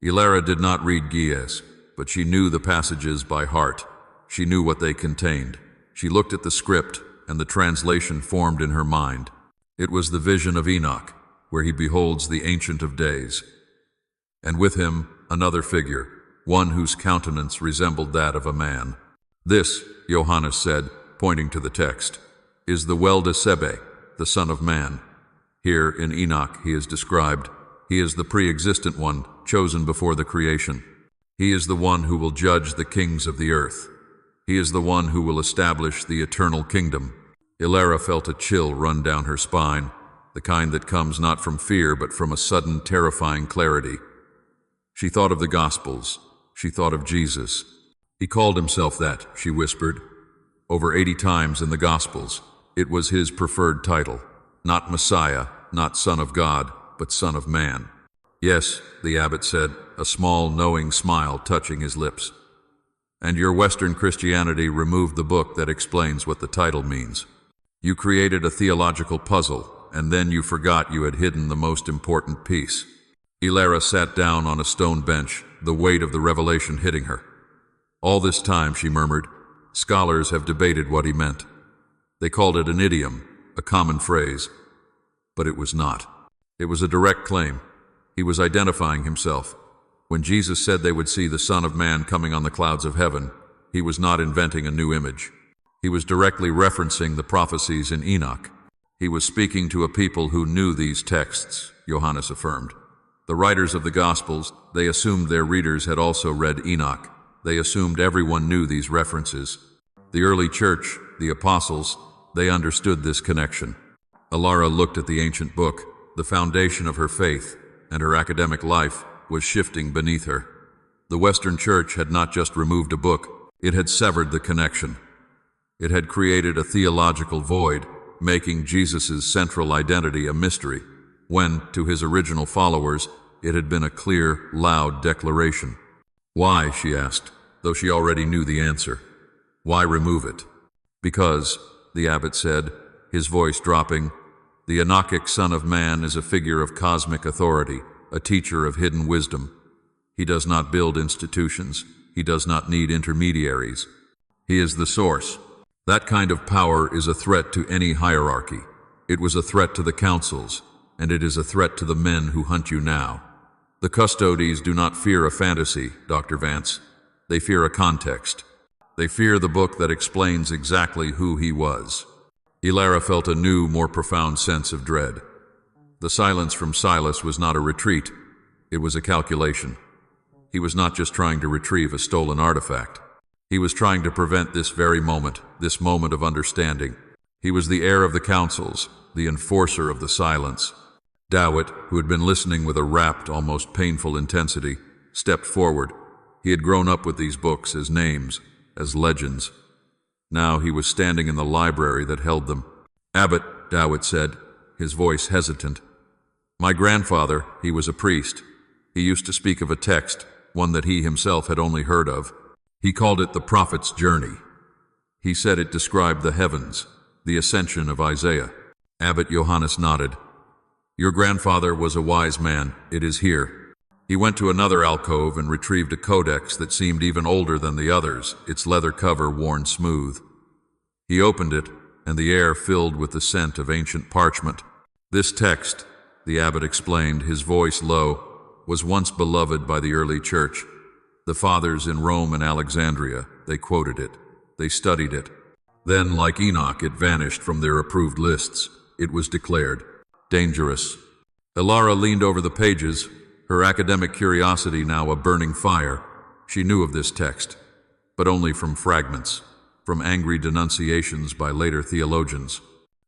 Ilara did not read Ge'ez, but she knew the passages by heart. She knew what they contained. She looked at the script, and the translation formed in her mind. It was the vision of Enoch, where he beholds the Ancient of Days. And with him, another figure, one whose countenance resembled that of a man. "This," Johannes said, pointing to the text, "is the Welde Sebe, the Son of Man." Here, in Enoch, he is described. He is the pre-existent one, chosen before the creation. He is the one who will judge the kings of the earth. He is the one who will establish the eternal kingdom. Ilara felt a chill run down her spine, the kind that comes not from fear but from a sudden terrifying clarity. She thought of the Gospels. She thought of Jesus. "He called himself that," she whispered. Over 80 times in the Gospels, it was his preferred title. Not Messiah, not Son of God, but Son of Man. "Yes," the abbot said, a small, knowing smile touching his lips. "And your Western Christianity removed the book that explains what the title means. You created a theological puzzle, and then you forgot you had hidden the most important piece." Ilara sat down on a stone bench, the weight of the revelation hitting her. "All this time," she murmured, "scholars have debated what he meant. They called it an idiom, a common phrase. But it was not. It was a direct claim. He was identifying himself. When Jesus said they would see the Son of Man coming on the clouds of heaven, he was not inventing a new image. He was directly referencing the prophecies in Enoch. He was speaking to a people who knew these texts, Johannes affirmed. The writers of the Gospels, they assumed their readers had also read Enoch. They assumed everyone knew these references. The early church, the apostles, they understood this connection. Ilara looked at the ancient book. The foundation of her faith and her academic life was shifting beneath her. The Western Church had not just removed a book, it had severed the connection. It had created a theological void, making Jesus' central identity a mystery, when, to his original followers, it had been a clear, loud declaration. "Why?" she asked, though she already knew the answer. "Why remove it?" "Because," the abbot said, his voice dropping, "the Enochic Son of Man is a figure of cosmic authority, a teacher of hidden wisdom. He does not build institutions. He does not need intermediaries. He is the source. That kind of power is a threat to any hierarchy. It was a threat to the councils, and it is a threat to the men who hunt you now. The custodies do not fear a fantasy, Dr. Vance. They fear a context. They fear the book that explains exactly who he was." Ilara felt a new, more profound sense of dread. The silence from Silas was not a retreat. It was a calculation. He was not just trying to retrieve a stolen artifact. He was trying to prevent this very moment, this moment of understanding. He was the heir of the councils, the enforcer of the silence. Dawit, who had been listening with a rapt, almost painful intensity, stepped forward. He had grown up with these books as names, as legends. Now he was standing in the library that held them. "Abbot," Dawit said, his voice hesitant. "My grandfather, he was a priest. He used to speak of a text, one that he himself had only heard of. He called it the prophet's journey. He said it described the heavens, the ascension of Isaiah. Abbot Johannes nodded. Your grandfather was a wise man. It is here. He went to another alcove and retrieved a codex that seemed even older than the others, its leather cover worn smooth. He opened it, and the air filled with the scent of ancient parchment. This text, the abbot explained, his voice low, was once beloved by the early church. The fathers in Rome and Alexandria, they quoted it. They studied it. Then, like Enoch, it vanished from their approved lists. It was declared dangerous. Ilara leaned over the pages, her academic curiosity now a burning fire. She knew of this text, but only from fragments, from angry denunciations by later theologians.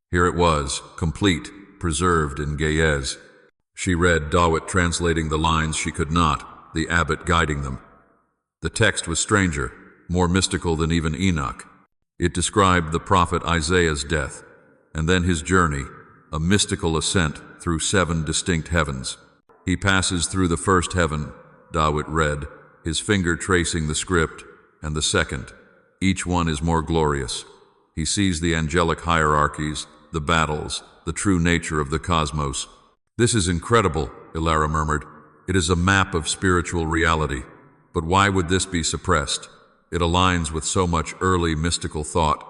Here it was, complete, preserved in Ge'ez. She read, Dawit translating the lines she could not, the abbot guiding them. The text was stranger, more mystical than even Enoch. It described the prophet Isaiah's death, and then his journey, a mystical ascent through 7 distinct heavens. He passes through the first heaven, Dawit read, his finger tracing the script, and the second. Each one is more glorious. He sees the angelic hierarchies, the battles, the true nature of the cosmos. This is incredible, Ilara murmured. It is a map of spiritual reality. But why would this be suppressed? It aligns with so much early mystical thought.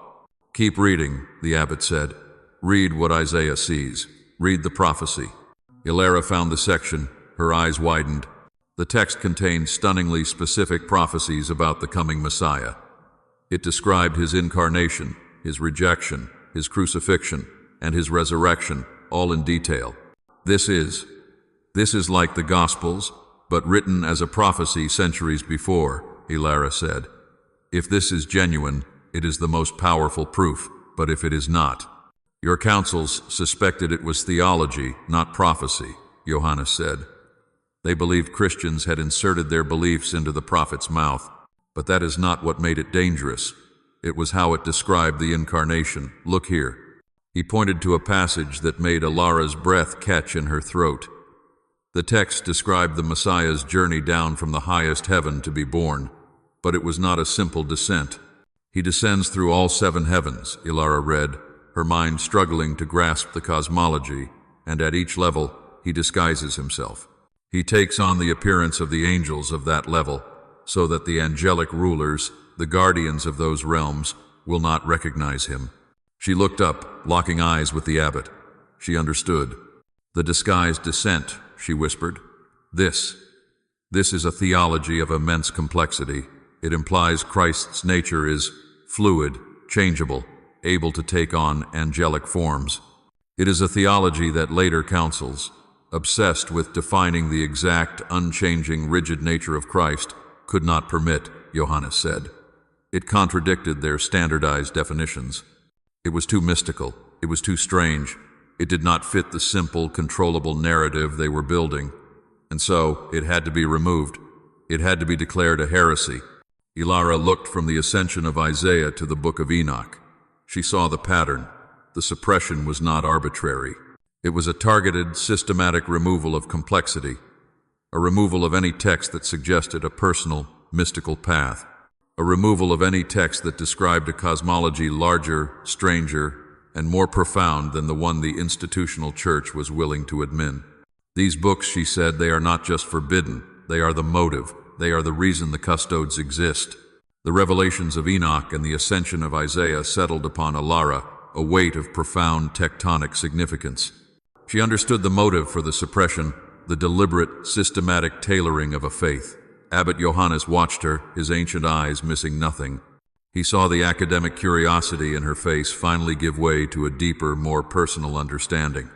Keep reading, the abbot said. Read what Isaiah sees. Read the prophecy. Ilara found the section. Her eyes widened. The text contained stunningly specific prophecies about the coming Messiah. It described his incarnation, his rejection, his crucifixion, and his resurrection, all in detail. This is like the Gospels, but written as a prophecy centuries before, Ilara said. If this is genuine, it is the most powerful proof, but if it is not, your councils suspected it was theology, not prophecy, Johannes said. They believed Christians had inserted their beliefs into the prophet's mouth, but that is not what made it dangerous. It was how it described the incarnation. Look here. He pointed to a passage that made Ilara's breath catch in her throat. The text described the Messiah's journey down from the highest heaven to be born, but it was not a simple descent. He descends through all 7 heavens, Ilara read, her mind struggling to grasp the cosmology, and at each level he disguises himself. He takes on the appearance of the angels of that level, so that the angelic rulers, the guardians of those realms, will not recognize him. She looked up, locking eyes with the abbot. She understood. The disguised descent, she whispered. This is a theology of immense complexity. It implies Christ's nature is fluid, changeable, able to take on angelic forms. It is a theology that later councils, obsessed with defining the exact, unchanging, rigid nature of Christ, could not permit, Johannes said. It contradicted their standardized definitions. It was too mystical. It was too strange. It did not fit the simple, controllable narrative they were building. And so, it had to be removed. It had to be declared a heresy. Ilara looked from the ascension of Isaiah to the book of Enoch. She saw the pattern. The suppression was not arbitrary. It was a targeted, systematic removal of complexity, a removal of any text that suggested a personal, mystical path, a removal of any text that described a cosmology larger, stranger, and more profound than the one the institutional church was willing to admit. These books, she said, they are not just forbidden, they are the motive, they are the reason the custodes exist. The revelations of Enoch and the ascension of Isaiah settled upon Ilara, a weight of profound tectonic significance. She understood the motive for the suppression, the deliberate, systematic tailoring of a faith. Abbot Johannes watched her, his ancient eyes missing nothing. He saw the academic curiosity in her face finally give way to a deeper, more personal understanding.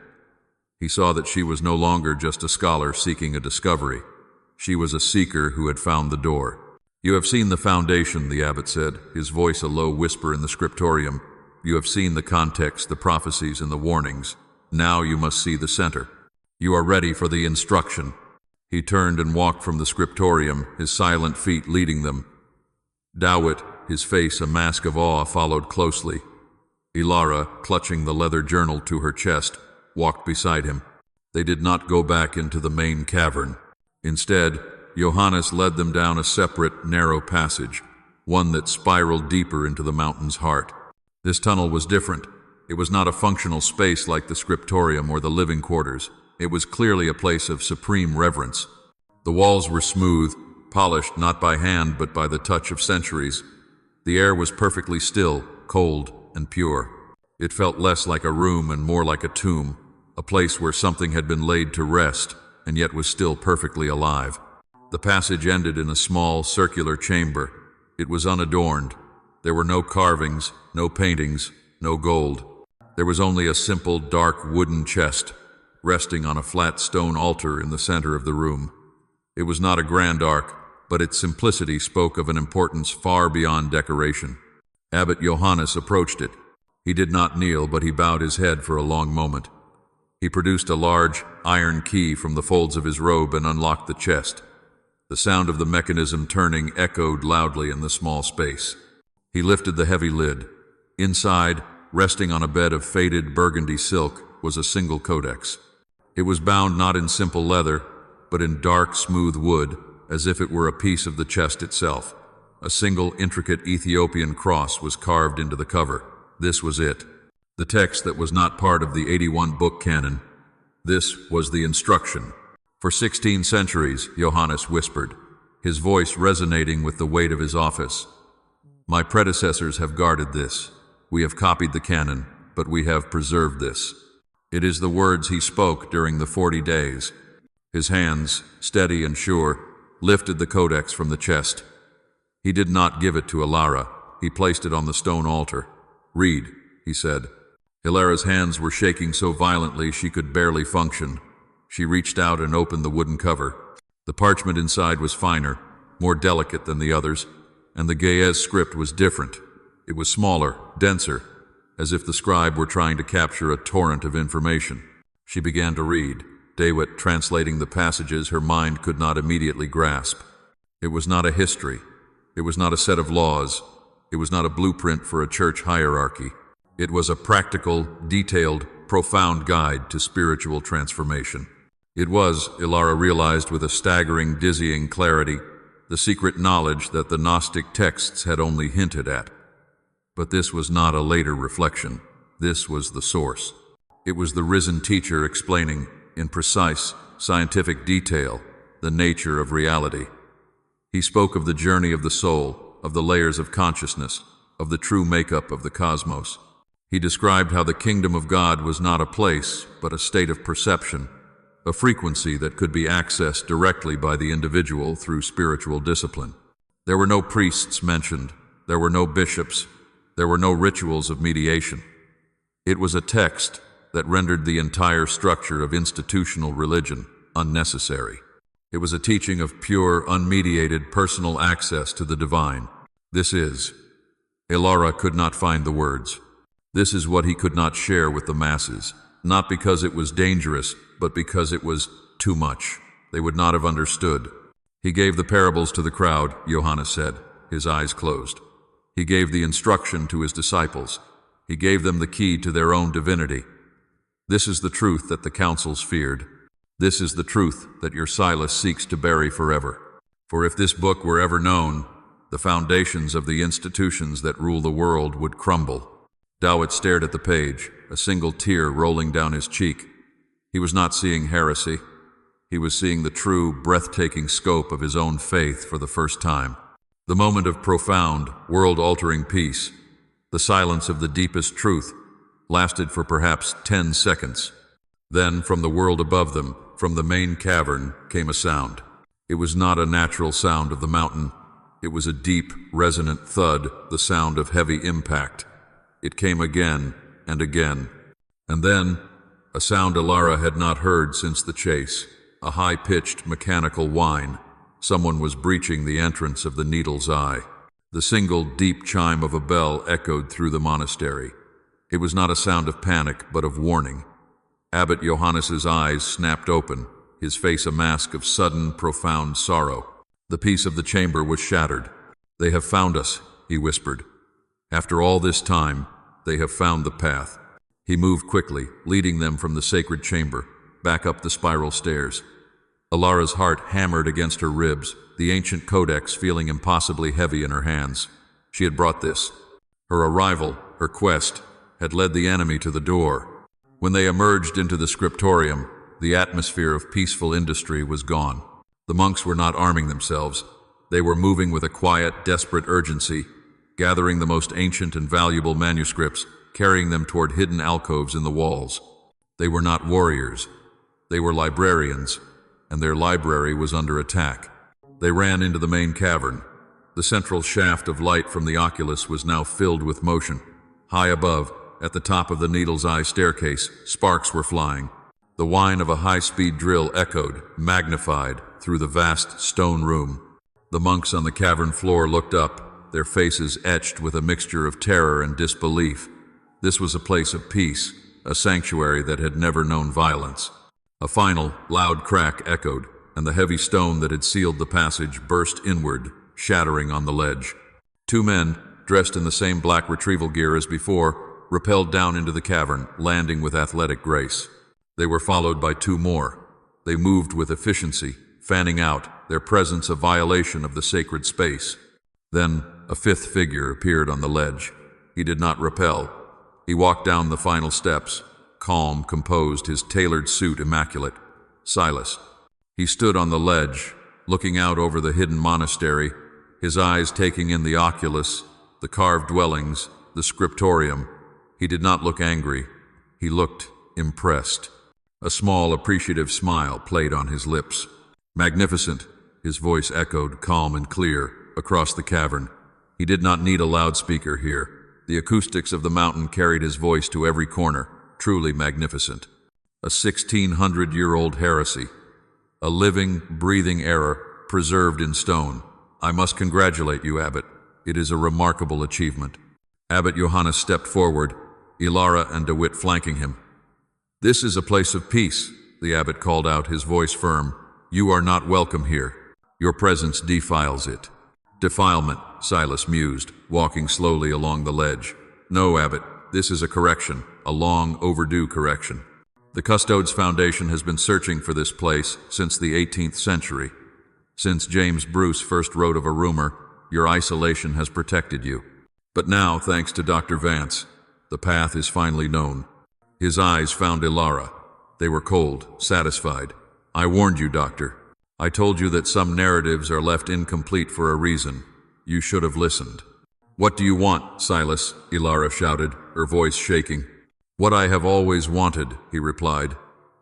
He saw that she was no longer just a scholar seeking a discovery. She was a seeker who had found the door. You have seen the foundation, the abbot said, his voice a low whisper in the scriptorium. You have seen the context, the prophecies, and the warnings. Now you must see the center. You are ready for the instruction. He turned and walked from the scriptorium, his silent feet leading them. Dawit, his face a mask of awe, followed closely. Ilara, clutching the leather journal to her chest, walked beside him. They did not go back into the main cavern. Instead, Johannes led them down a separate, narrow passage. one that spiraled deeper into the mountain's heart. This tunnel was different. It was not a functional space like the scriptorium or the living quarters. It was clearly a place of supreme reverence. The walls were smooth, polished not by hand but by the touch of centuries. The air was perfectly still, cold, and pure. It felt less like a room and more like a tomb, a place where something had been laid to rest and yet was still perfectly alive. The passage ended in a small, circular chamber. It was unadorned. There were no carvings, no paintings, no gold. There was only a simple, dark wooden chest, resting on a flat stone altar in the center of the room. It was not a grand ark, but its simplicity spoke of an importance far beyond decoration. Abbot Johannes approached it. He did not kneel, but he bowed his head for a long moment. He produced a large iron key from the folds of his robe and unlocked the chest. The sound of the mechanism turning echoed loudly in the small space. He lifted the heavy lid. Inside, resting on a bed of faded burgundy silk, was a single codex. It was bound not in simple leather, but in dark, smooth wood, as if it were a piece of the chest itself. A single intricate Ethiopian cross was carved into the cover. This was it. The text that was not part of the 81-book canon. This was the instruction. For 16 centuries, Johannes whispered, his voice resonating with the weight of his office. My predecessors have guarded this. We have copied the canon, but we have preserved this. It is the words he spoke during the 40 days. His hands, steady and sure, lifted the codex from the chest. He did not give it to Ilara. He placed it on the stone altar. Read, he said. Ilara's hands were shaking so violently she could barely function. She reached out and opened the wooden cover. The parchment inside was finer, more delicate than the others, and the Ge'ez script was different. It was smaller, denser, as if the scribe were trying to capture a torrent of information. She began to read, Dawit translating the passages her mind could not immediately grasp. It was not a history. It was not a set of laws. It was not a blueprint for a church hierarchy. It was a practical, detailed, profound guide to spiritual transformation. It was, Ilara realized with a staggering, dizzying clarity, the secret knowledge that the Gnostic texts had only hinted at. But this was not a later reflection. This was the source. It was the risen teacher explaining, in precise, scientific detail, the nature of reality. He spoke of the journey of the soul, of the layers of consciousness, of the true makeup of the cosmos. He described how the kingdom of God was not a place, but a state of perception, a frequency that could be accessed directly by the individual through spiritual discipline. There were no priests mentioned. There were no bishops. There were no rituals of mediation. It was a text that rendered the entire structure of institutional religion unnecessary. It was a teaching of pure, unmediated personal access to the divine. This is. Ilara could not find the words. This is what he could not share with the masses, not because it was dangerous, but because it was too much. They would not have understood. He gave the parables to the crowd, Johannes said, his eyes closed. He gave the instruction to his disciples. He gave them the key to their own divinity. This is the truth that the councils feared. This is the truth that your Silas seeks to bury forever. For if this book were ever known, the foundations of the institutions that rule the world would crumble. Dawit stared at the page, a single tear rolling down his cheek. He was not seeing heresy. He was seeing the true, breathtaking scope of his own faith for the first time. The moment of profound, world-altering peace, the silence of the deepest truth, lasted for perhaps 10 seconds. Then, from the world above them, from the main cavern, came a sound. It was not a natural sound of the mountain. It was a deep, resonant thud, the sound of heavy impact. It came again and again. And then, a sound Ilara had not heard since the chase, a high-pitched, mechanical whine. Someone was breaching the entrance of the Needle's Eye. The single, deep chime of a bell echoed through the monastery. It was not a sound of panic, but of warning. Abbot Johannes's eyes snapped open, his face a mask of sudden, profound sorrow. The peace of the chamber was shattered. They have found us, he whispered. After all this time, they have found the path. He moved quickly, leading them from the sacred chamber, back up the spiral stairs. Ilara's heart hammered against her ribs. the ancient codex feeling impossibly heavy in her hands. She had brought this. Her arrival, her quest, had led the enemy to the door. When they emerged into the scriptorium, the atmosphere of peaceful industry was gone. The monks were not arming themselves. They were moving with a quiet, desperate urgency, gathering the most ancient and valuable manuscripts, carrying them toward hidden alcoves in the walls. They were not warriors. They were librarians, and their library was under attack. They ran into the main cavern. The central shaft of light from the oculus was now filled with motion. High above, at the top of the needle's eye staircase, sparks were flying. The whine of a high-speed drill echoed, magnified, through the vast stone room. The monks on the cavern floor looked up, their faces etched with a mixture of terror and disbelief. This was a place of peace, a sanctuary that had never known violence. A final, loud crack echoed, and the heavy stone that had sealed the passage burst inward, shattering on the ledge. Two men, dressed in the same black retrieval gear as before, rappelled down into the cavern, landing with athletic grace. They were followed by two more. They moved with efficiency, fanning out, their presence a violation of the sacred space. Then a fifth figure appeared on the ledge. He did not rappel. He walked down the final steps, calm, composed, his tailored suit immaculate. Silas. He stood on the ledge, looking out over the hidden monastery, his eyes taking in the oculus, the carved dwellings, the scriptorium. He did not look angry. He looked impressed. A small, appreciative smile played on his lips. Magnificent, his voice echoed, calm and clear, across the cavern. He did not need a loudspeaker here. The acoustics of the mountain carried his voice to every corner, truly magnificent. A 1600-year-old heresy. A living, breathing error, preserved in stone. I must congratulate you, Abbot. It is a remarkable achievement. Abbot Johannes stepped forward, Ilara and DeWitt flanking him. This is a place of peace, the abbot called out, his voice firm. You are not welcome here. Your presence defiles it. Defilement, Silas mused, walking slowly along the ledge. No, abbot, this is a correction, a long overdue correction. The Custodes Foundation has been searching for this place since the 18th century. Since James Bruce first wrote of a rumor, your isolation has protected you. But now, thanks to Dr. Vance, the path is finally known. His eyes found Ilara. They were cold, satisfied. I warned you, Doctor. I told you that some narratives are left incomplete for a reason. You should have listened. What do you want, Silas? Ilara shouted, her voice shaking. What I have always wanted, he replied.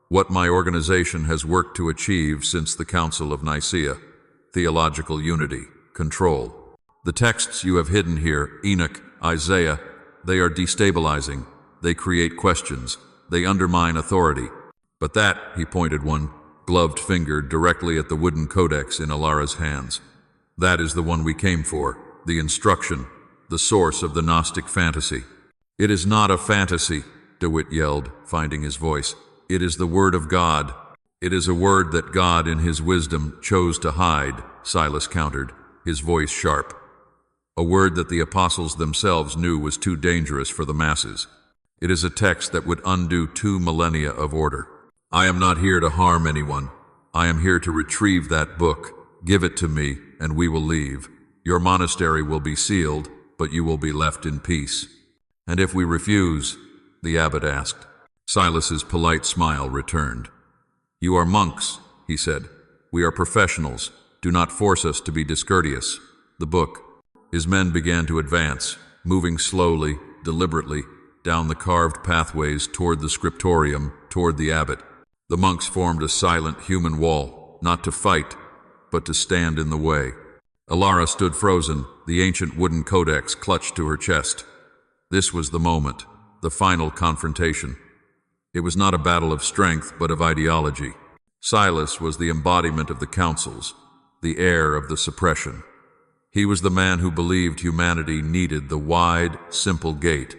What my organization has worked to achieve since the Council of Nicaea. Theological unity, control. The texts you have hidden here, Enoch, Isaiah, they are destabilizing. They create questions. They undermine authority. But that, he pointed one gloved finger directly at the wooden codex in Ilara's hands. That is the one we came for, the instruction, the source of the Gnostic fantasy. It is not a fantasy, DeWitt yelled, finding his voice. It is the word of God. It is a word that God in his wisdom chose to hide, Silas countered, his voice sharp. A word that the apostles themselves knew was too dangerous for the masses. It is a text that would undo 2 millennia of order. I am not here to harm anyone. I am here to retrieve that book. Give it to me, and we will leave. Your monastery will be sealed, but you will be left in peace. And if we refuse, the abbot asked. Silas's polite smile returned. You are monks, he said. We are professionals. Do not force us to be discourteous. The book. His men began to advance, moving slowly, deliberately, down the carved pathways toward the scriptorium, toward the abbot. The monks formed a silent human wall, not to fight, but to stand in the way. Ilara stood frozen, the ancient wooden codex clutched to her chest. This was the moment, the final confrontation. It was not a battle of strength, but of ideology. Silas was the embodiment of the councils, the heir of the suppression. He was the man who believed humanity needed the wide, simple gate.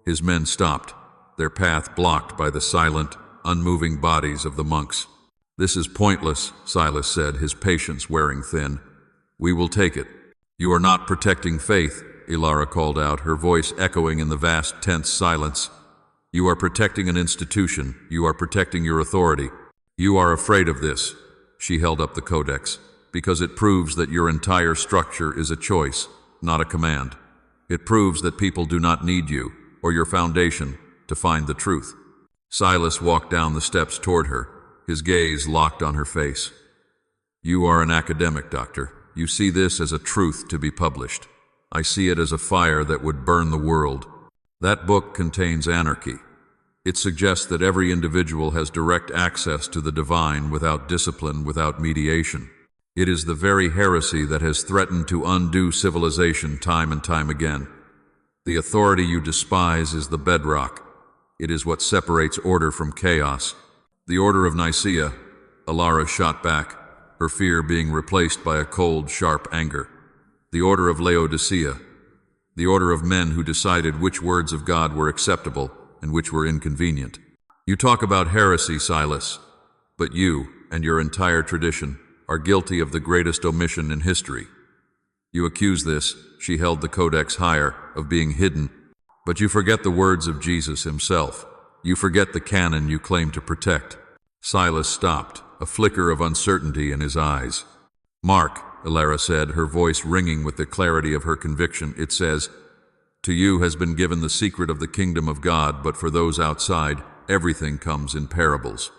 His men stopped, their path blocked by the silent, unmoving bodies of the monks. This is pointless, Silas said, his patience wearing thin. We will take it. You are not protecting faith, Ilara called out, her voice echoing in the vast, tense silence. You are protecting an institution. You are protecting your authority. You are afraid of this. She held up the codex. because it proves that your entire structure is a choice, not a command. It proves that people do not need you, or your foundation, to find the truth. Silas walked down the steps toward her, his gaze locked on her face. You are an academic, Doctor. You see this as a truth to be published. I see it as a fire that would burn the world. That book contains anarchy. It suggests that every individual has direct access to the divine without discipline, without mediation. It is the very heresy that has threatened to undo civilization time and time again. The authority you despise is the bedrock. It is what separates order from chaos. The Order of Nicaea, Ilara shot back, her fear being replaced by a cold, sharp anger. The Order of Laodicea, the order of men who decided which words of God were acceptable and which were inconvenient. You talk about heresy, Silas, but you and your entire tradition are guilty of the greatest omission in history. You accuse this, she held the codex higher, of being hidden, but you forget the words of Jesus himself. You forget the canon you claim to protect. Silas stopped, a flicker of uncertainty in his eyes. Mark, Ilara said, her voice ringing with the clarity of her conviction, it says, to you has been given the secret of the kingdom of God, but for those outside, everything comes in parables.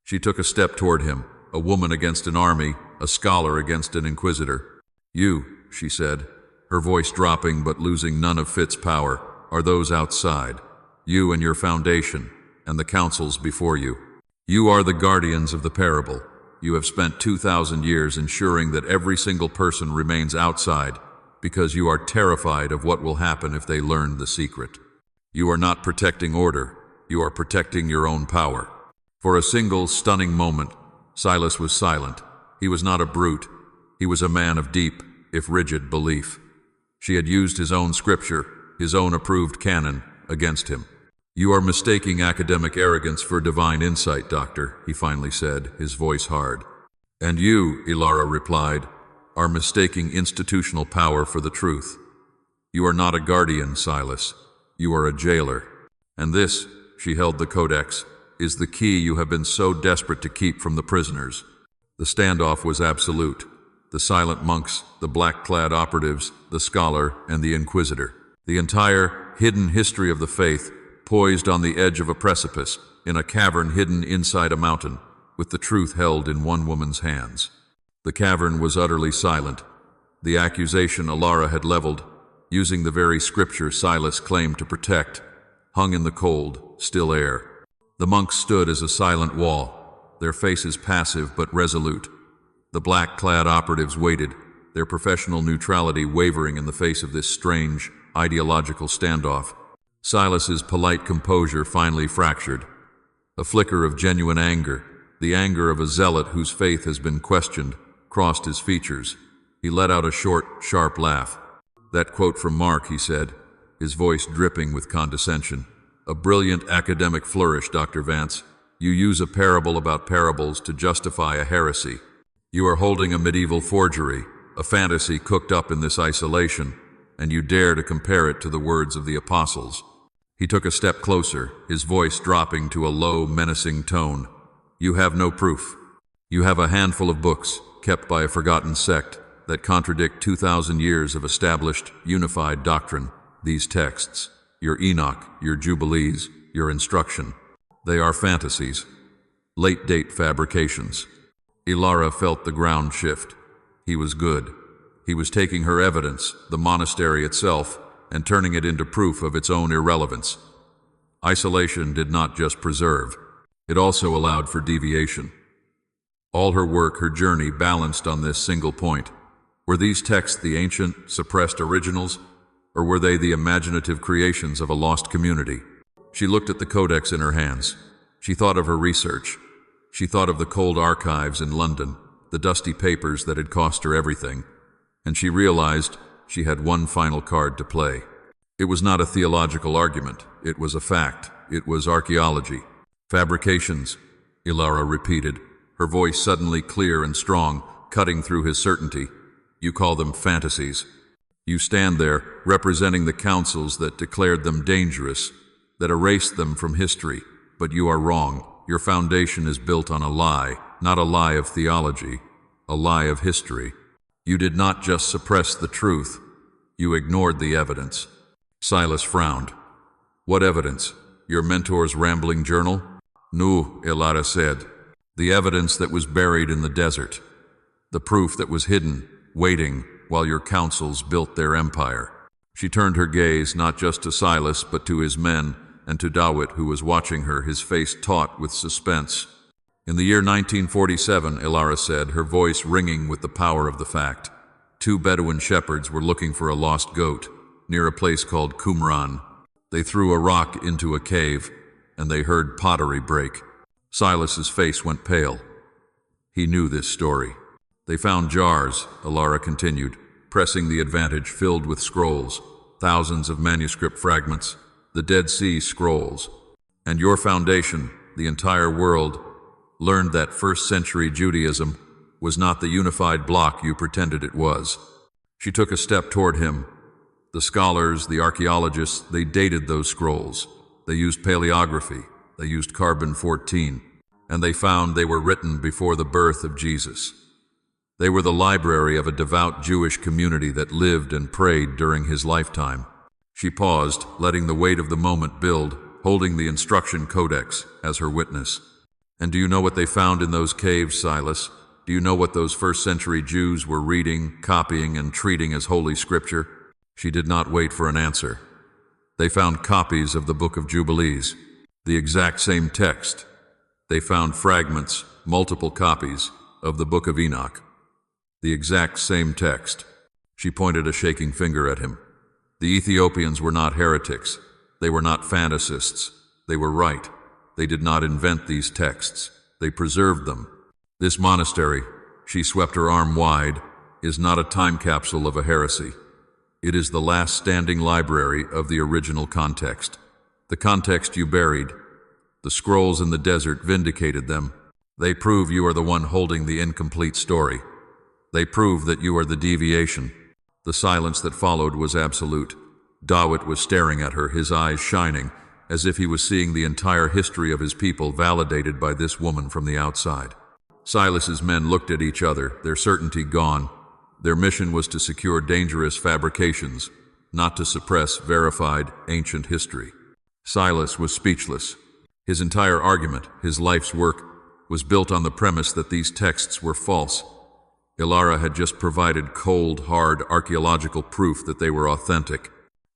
She took a step toward him, a woman against an army, a scholar against an inquisitor. You, she said, her voice dropping but losing none of Fitz's power, are those outside, you and your foundation, and the councils before you. You are the guardians of the parable. You have spent 2,000 years ensuring that every single person remains outside because you are terrified of what will happen if they learn the secret. You are not protecting order, you are protecting your own power. For a single stunning moment, Silas was silent. He was not a brute. He was a man of deep, if rigid, belief. She had used his own scripture, his own approved canon, against him. You are mistaking academic arrogance for divine insight, Doctor, he finally said, his voice hard. And you, Ilara replied, are mistaking institutional power for the truth. You are not a guardian, Silas. You are a jailer. And this, she held the codex, is the key you have been so desperate to keep from the prisoners. The standoff was absolute. The silent monks, the black-clad operatives, the scholar, and the inquisitor. The entire hidden history of the faith, poised on the edge of a precipice, in a cavern hidden inside a mountain, with the truth held in one woman's hands. The cavern was utterly silent. The accusation Ilara had leveled, using the very scripture Silas claimed to protect, hung in the cold, still air. The monks stood as a silent wall, their faces passive but resolute. The black-clad operatives waited, their professional neutrality wavering in the face of this strange, ideological standoff. Silas's polite composure finally fractured. A flicker of genuine anger, the anger of a zealot whose faith has been questioned, crossed his features. He let out a short, sharp laugh. That quote from Mark, he said, his voice dripping with condescension. A brilliant academic flourish, Dr. Vance. You use a parable about parables to justify a heresy. You are holding a medieval forgery, a fantasy cooked up in this isolation, and you dare to compare it to the words of the apostles. He took a step closer, his voice dropping to a low, menacing tone. You have no proof. You have a handful of books, kept by a forgotten sect, that contradict 2,000 years of established, unified doctrine. These texts, your Enoch, your Jubilees, your instruction, they are fantasies, late-date fabrications. Ilara felt the ground shift. He was good. He was taking her evidence, the monastery itself, and turning it into proof of its own irrelevance. Isolation did not just preserve. It also allowed for deviation. All her work, her journey, balanced on this single point. Were these texts the ancient, suppressed originals, or were they the imaginative creations of a lost community? She looked at the codex in her hands. She thought of her research. She thought of the cold archives in London, the dusty papers that had cost her everything, and she realized she had one final card to play. It was not a theological argument. It was a fact. It was archaeology. Fabrications, Ilara repeated, her voice suddenly clear and strong, cutting through his certainty. You call them fantasies. You stand there, representing the councils that declared them dangerous, that erased them from history. But you are wrong. Your foundation is built on a lie, not a lie of theology, a lie of history. You did not just suppress the truth, you ignored the evidence. Silas frowned. What evidence? Your mentor's rambling journal? No, Elara said. The evidence that was buried in the desert. The proof that was hidden, waiting, while your councils built their empire. She turned her gaze not just to Silas, but to his men, and to Dawit, who was watching her, his face taut with suspense. In the year 1947, Elara said, her voice ringing with the power of the fact, 2 Bedouin shepherds were looking for a lost goat near a place called Qumran. They threw a rock into a cave, and they heard pottery break. Silas's face went pale. He knew this story. They found jars, Elara continued, pressing the advantage filled with scrolls, thousands of manuscript fragments, the Dead Sea Scrolls. And your foundation, the entire world, learned that first-century Judaism was not the unified bloc you pretended it was. She took a step toward him. The scholars, the archaeologists, they dated those scrolls. They used paleography. They used carbon-14. And they found they were written before the birth of Jesus. They were the library of a devout Jewish community that lived and prayed during his lifetime. She paused, letting the weight of the moment build, holding the instruction codex as her witness. And do you know what they found in those caves, Silas? Do you know what those first-century Jews were reading, copying, and treating as holy scripture? She did not wait for an answer. They found copies of the Book of Jubilees, the exact same text. They found fragments, multiple copies, of the Book of Enoch, the exact same text. She pointed a shaking finger at him. The Ethiopians were not heretics. They were not fantasists. They were right. They did not invent these texts. They preserved them. This monastery, she swept her arm wide, is not a time capsule of a heresy. It is the last standing library of the original context. The context you buried. The scrolls in the desert vindicated them. They prove you are the one holding the incomplete story. They prove that you are the deviation. The silence that followed was absolute. Dawit was staring at her, his eyes shining, as if he was seeing the entire history of his people validated by this woman from the outside. Silas's men looked at each other, their certainty gone. Their mission was to secure dangerous fabrications, not to suppress verified ancient history. Silas was speechless. His entire argument, his life's work, was built on the premise that these texts were false. Elara had just provided cold, hard archaeological proof that they were authentic.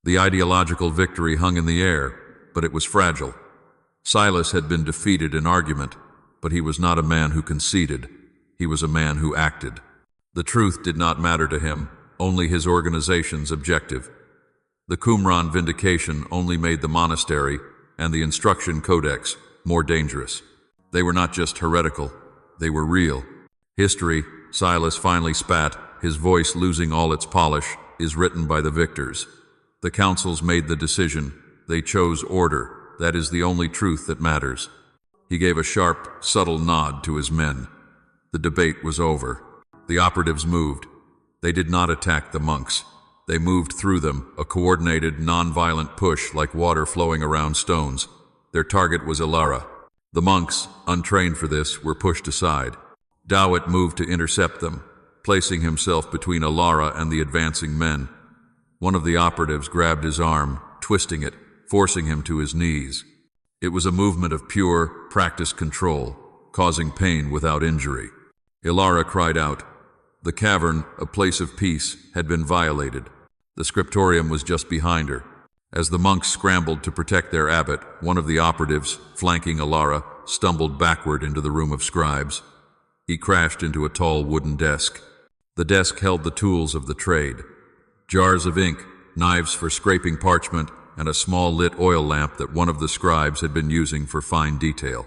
The ideological victory hung in the air, but it was fragile. Silas had been defeated in argument, but he was not a man who conceded. He was a man who acted. The truth did not matter to him, only his organization's objective. The Qumran vindication only made the monastery and the instruction codex more dangerous. They were not just heretical, they were real. History, Silas finally spat, his voice losing all its polish, is written by the victors. The councils made the decision. They chose order. That is the only truth that matters. He gave a sharp, subtle nod to his men. The debate was over. The operatives moved. They did not attack the monks. They moved through them, a coordinated, non-violent push like water flowing around stones. Their target was Elara. The monks, untrained for this, were pushed aside. Dawit moved to intercept them, placing himself between Elara and the advancing men. One of the operatives grabbed his arm, twisting it, forcing him to his knees. It was a movement of pure, practiced control, causing pain without injury. Elara cried out. The cavern, a place of peace, had been violated. The scriptorium was just behind her. As the monks scrambled to protect their abbot, one of the operatives, flanking Elara, stumbled backward into the room of scribes. He crashed into a tall wooden desk. The desk held the tools of the trade. Jars of ink, knives for scraping parchment, and a small lit oil lamp that one of the scribes had been using for fine detail.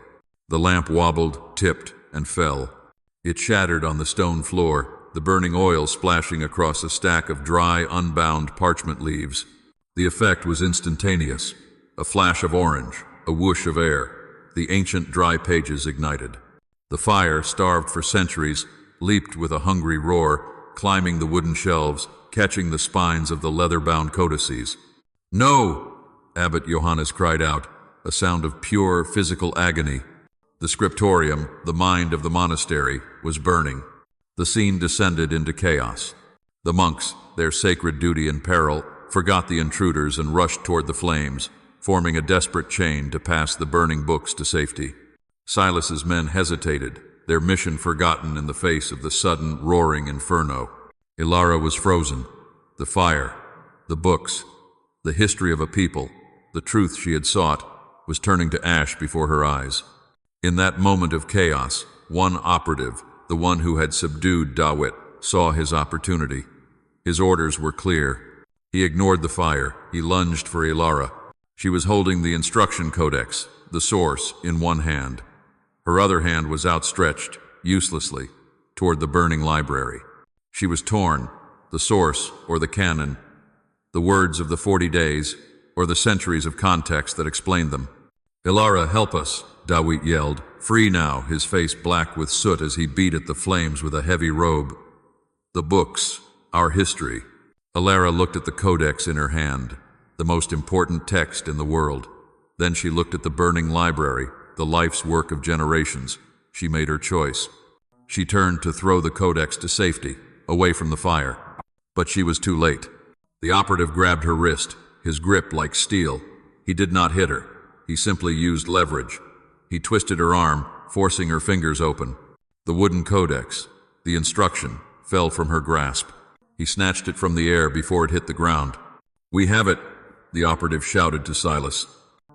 The lamp wobbled, tipped, and fell. It shattered on the stone floor, the burning oil splashing across a stack of dry, unbound parchment leaves. The effect was instantaneous. A flash of orange, a whoosh of air. The ancient dry pages ignited. The fire, starved for centuries, leaped with a hungry roar, climbing the wooden shelves, catching the spines of the leather-bound codices. No! Abbot Johannes cried out, a sound of pure physical agony. The scriptorium, the mind of the monastery, was burning. The scene descended into chaos. The monks, their sacred duty in peril, forgot the intruders and rushed toward the flames, forming a desperate chain to pass the burning books to safety. Silas's men hesitated, their mission forgotten in the face of the sudden, roaring inferno. Ilara was frozen. The fire, the books, the history of a people, the truth she had sought, was turning to ash before her eyes. In that moment of chaos, one operative, the one who had subdued Dawit, saw his opportunity. His orders were clear. He ignored the fire. He lunged for Ilara. She was holding the instruction codex, the source, in one hand. Her other hand was outstretched, uselessly, toward the burning library. She was torn, the source, or the canon, the words of the 40 days, or the centuries of context that explained them. "Ilara, help us," Dawit yelled. Free now, his face black with soot as he beat at the flames with a heavy robe. "The books, our history." Ilara looked at the codex in her hand, the most important text in the world. Then she looked at the burning library, the life's work of generations. She made her choice. She turned to throw the codex to safety, away from the fire. But she was too late. The operative grabbed her wrist, his grip like steel. He did not hit her. He simply used leverage. He twisted her arm, forcing her fingers open. The wooden codex, the instruction, fell from her grasp. He snatched it from the air before it hit the ground. "We have it," the operative shouted to Silas.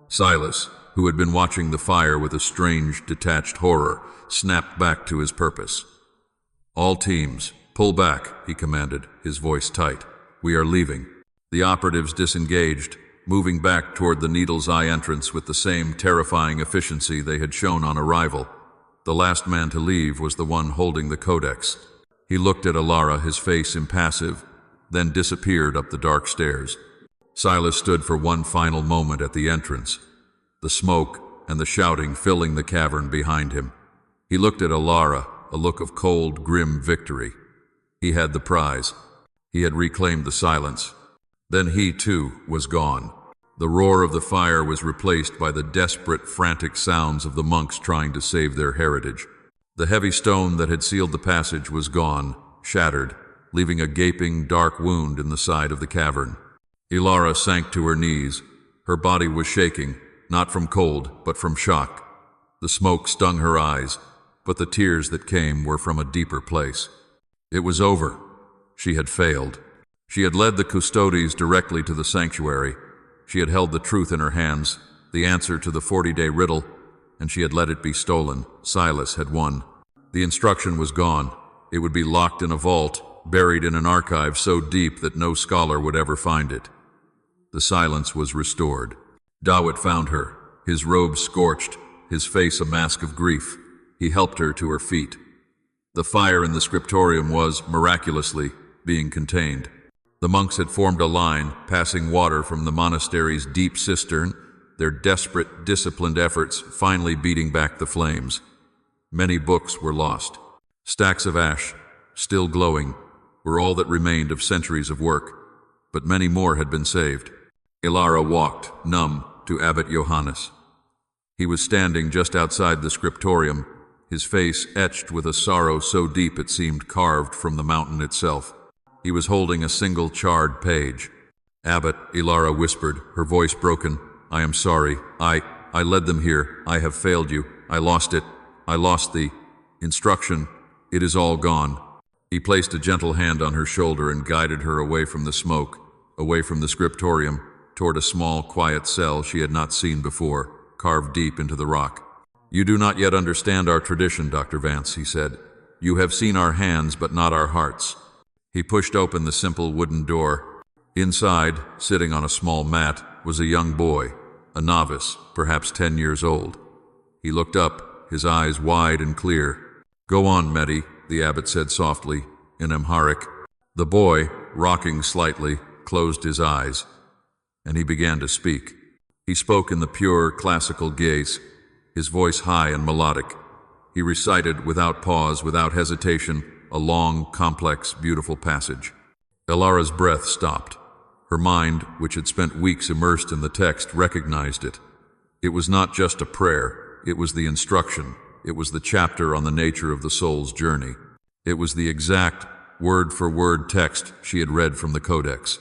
Silas, who had been watching the fire with a strange, detached horror, snapped back to his purpose. "All teams, pull back," he commanded, his voice tight. "We are leaving." The operatives disengaged, moving back toward the Needle's Eye entrance with the same terrifying efficiency they had shown on arrival. The last man to leave was the one holding the codex. He looked at Ilara, his face impassive, then disappeared up the dark stairs. Silas stood for one final moment at the entrance, the smoke and the shouting filling the cavern behind him. He looked at Ilara, a look of cold, grim victory. He had the prize. He had reclaimed the silence. Then he, too, was gone. The roar of the fire was replaced by the desperate, frantic sounds of the monks trying to save their heritage. The heavy stone that had sealed the passage was gone, shattered, leaving a gaping, dark wound in the side of the cavern. Ilara sank to her knees. Her body was shaking, not from cold, but from shock. The smoke stung her eyes, but the tears that came were from a deeper place. It was over. She had failed. She had led the custodes directly to the sanctuary. She had held the truth in her hands, the answer to the 40-day riddle, and she had let it be stolen. Silas had won. The instruction was gone. It would be locked in a vault, buried in an archive so deep that no scholar would ever find it. The silence was restored. Dawit found her, his robe scorched, his face a mask of grief. He helped her to her feet. The fire in the scriptorium was, miraculously, being contained. The monks had formed a line, passing water from the monastery's deep cistern, their desperate, disciplined efforts finally beating back the flames. Many books were lost. Stacks of ash, still glowing, were all that remained of centuries of work, but many more had been saved. Ilara walked, numb, to Abbot Johannes. He was standing just outside the scriptorium, his face etched with a sorrow so deep it seemed carved from the mountain itself. He was holding a single charred page. "Abbot," Ilara whispered, her voice broken, "I am sorry. I led them here. I have failed you. I lost it. I lost the instruction. It is all gone." He placed a gentle hand on her shoulder and guided her away from the smoke, away from the scriptorium, toward a small, quiet cell she had not seen before, carved deep into the rock. "You do not yet understand our tradition, Dr. Vance," he said. "You have seen our hands, but not our hearts." He pushed open the simple wooden door. Inside, sitting on a small mat, was a young boy, a novice, perhaps 10 years old. He looked up, his eyes wide and clear. "Go on, Mehdi," the abbot said softly, in Amharic. The boy, rocking slightly, closed his eyes, and he began to speak. He spoke in the pure, classical gaze, his voice high and melodic. He recited, without pause, without hesitation, a long, complex, beautiful passage. Ilara's breath stopped. Her mind, which had spent weeks immersed in the text, recognized it. It was not just a prayer, it was the instruction, it was the chapter on the nature of the soul's journey. It was the exact, word-for-word text she had read from the Codex.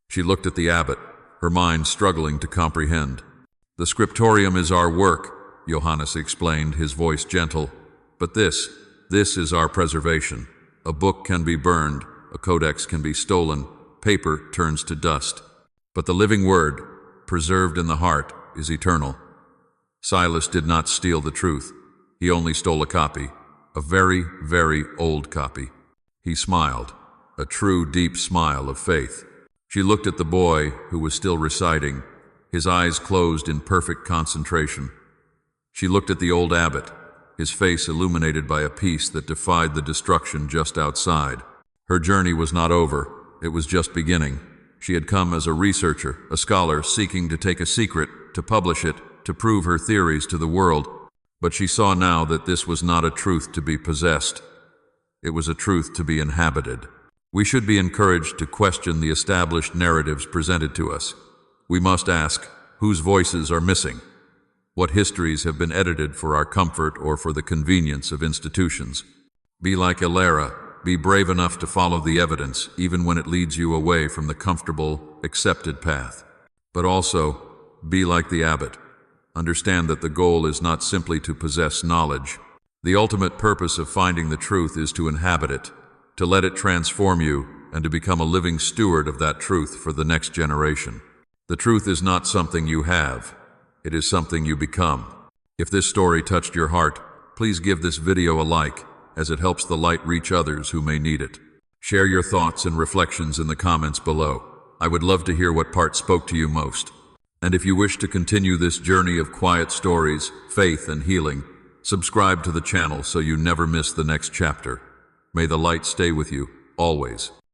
She looked at the abbot, her mind struggling to comprehend. "The scriptorium is our work," Johannes explained, his voice gentle. "But this is our preservation. A book can be burned, a codex can be stolen, paper turns to dust. But the living word, preserved in the heart, is eternal." Silas did not steal the truth. He only stole a copy, a very, very old copy. He smiled, a true, deep smile of faith. She looked at the boy, who was still reciting, his eyes closed in perfect concentration. She looked at the old abbot, his face illuminated by a peace that defied the destruction just outside. Her journey was not over, it was just beginning. She had come as a researcher, a scholar seeking to take a secret, to publish it, to prove her theories to the world. But she saw now that this was not a truth to be possessed. It was a truth to be inhabited. We should be encouraged to question the established narratives presented to us. We must ask, whose voices are missing? What histories have been edited for our comfort or for the convenience of institutions? Be like Elara, be brave enough to follow the evidence, even when it leads you away from the comfortable, accepted path. But also, be like the abbot. Understand that the goal is not simply to possess knowledge. The ultimate purpose of finding the truth is to inhabit it, to let it transform you, and to become a living steward of that truth for the next generation. The truth is not something you have. It is something you become. If this story touched your heart, please give this video a like, as it helps the light reach others who may need it. Share your thoughts and reflections in the comments below. I would love to hear what part spoke to you most. And if you wish to continue this journey of quiet stories, faith, and healing, subscribe to the channel so you never miss the next chapter. May the light stay with you, always.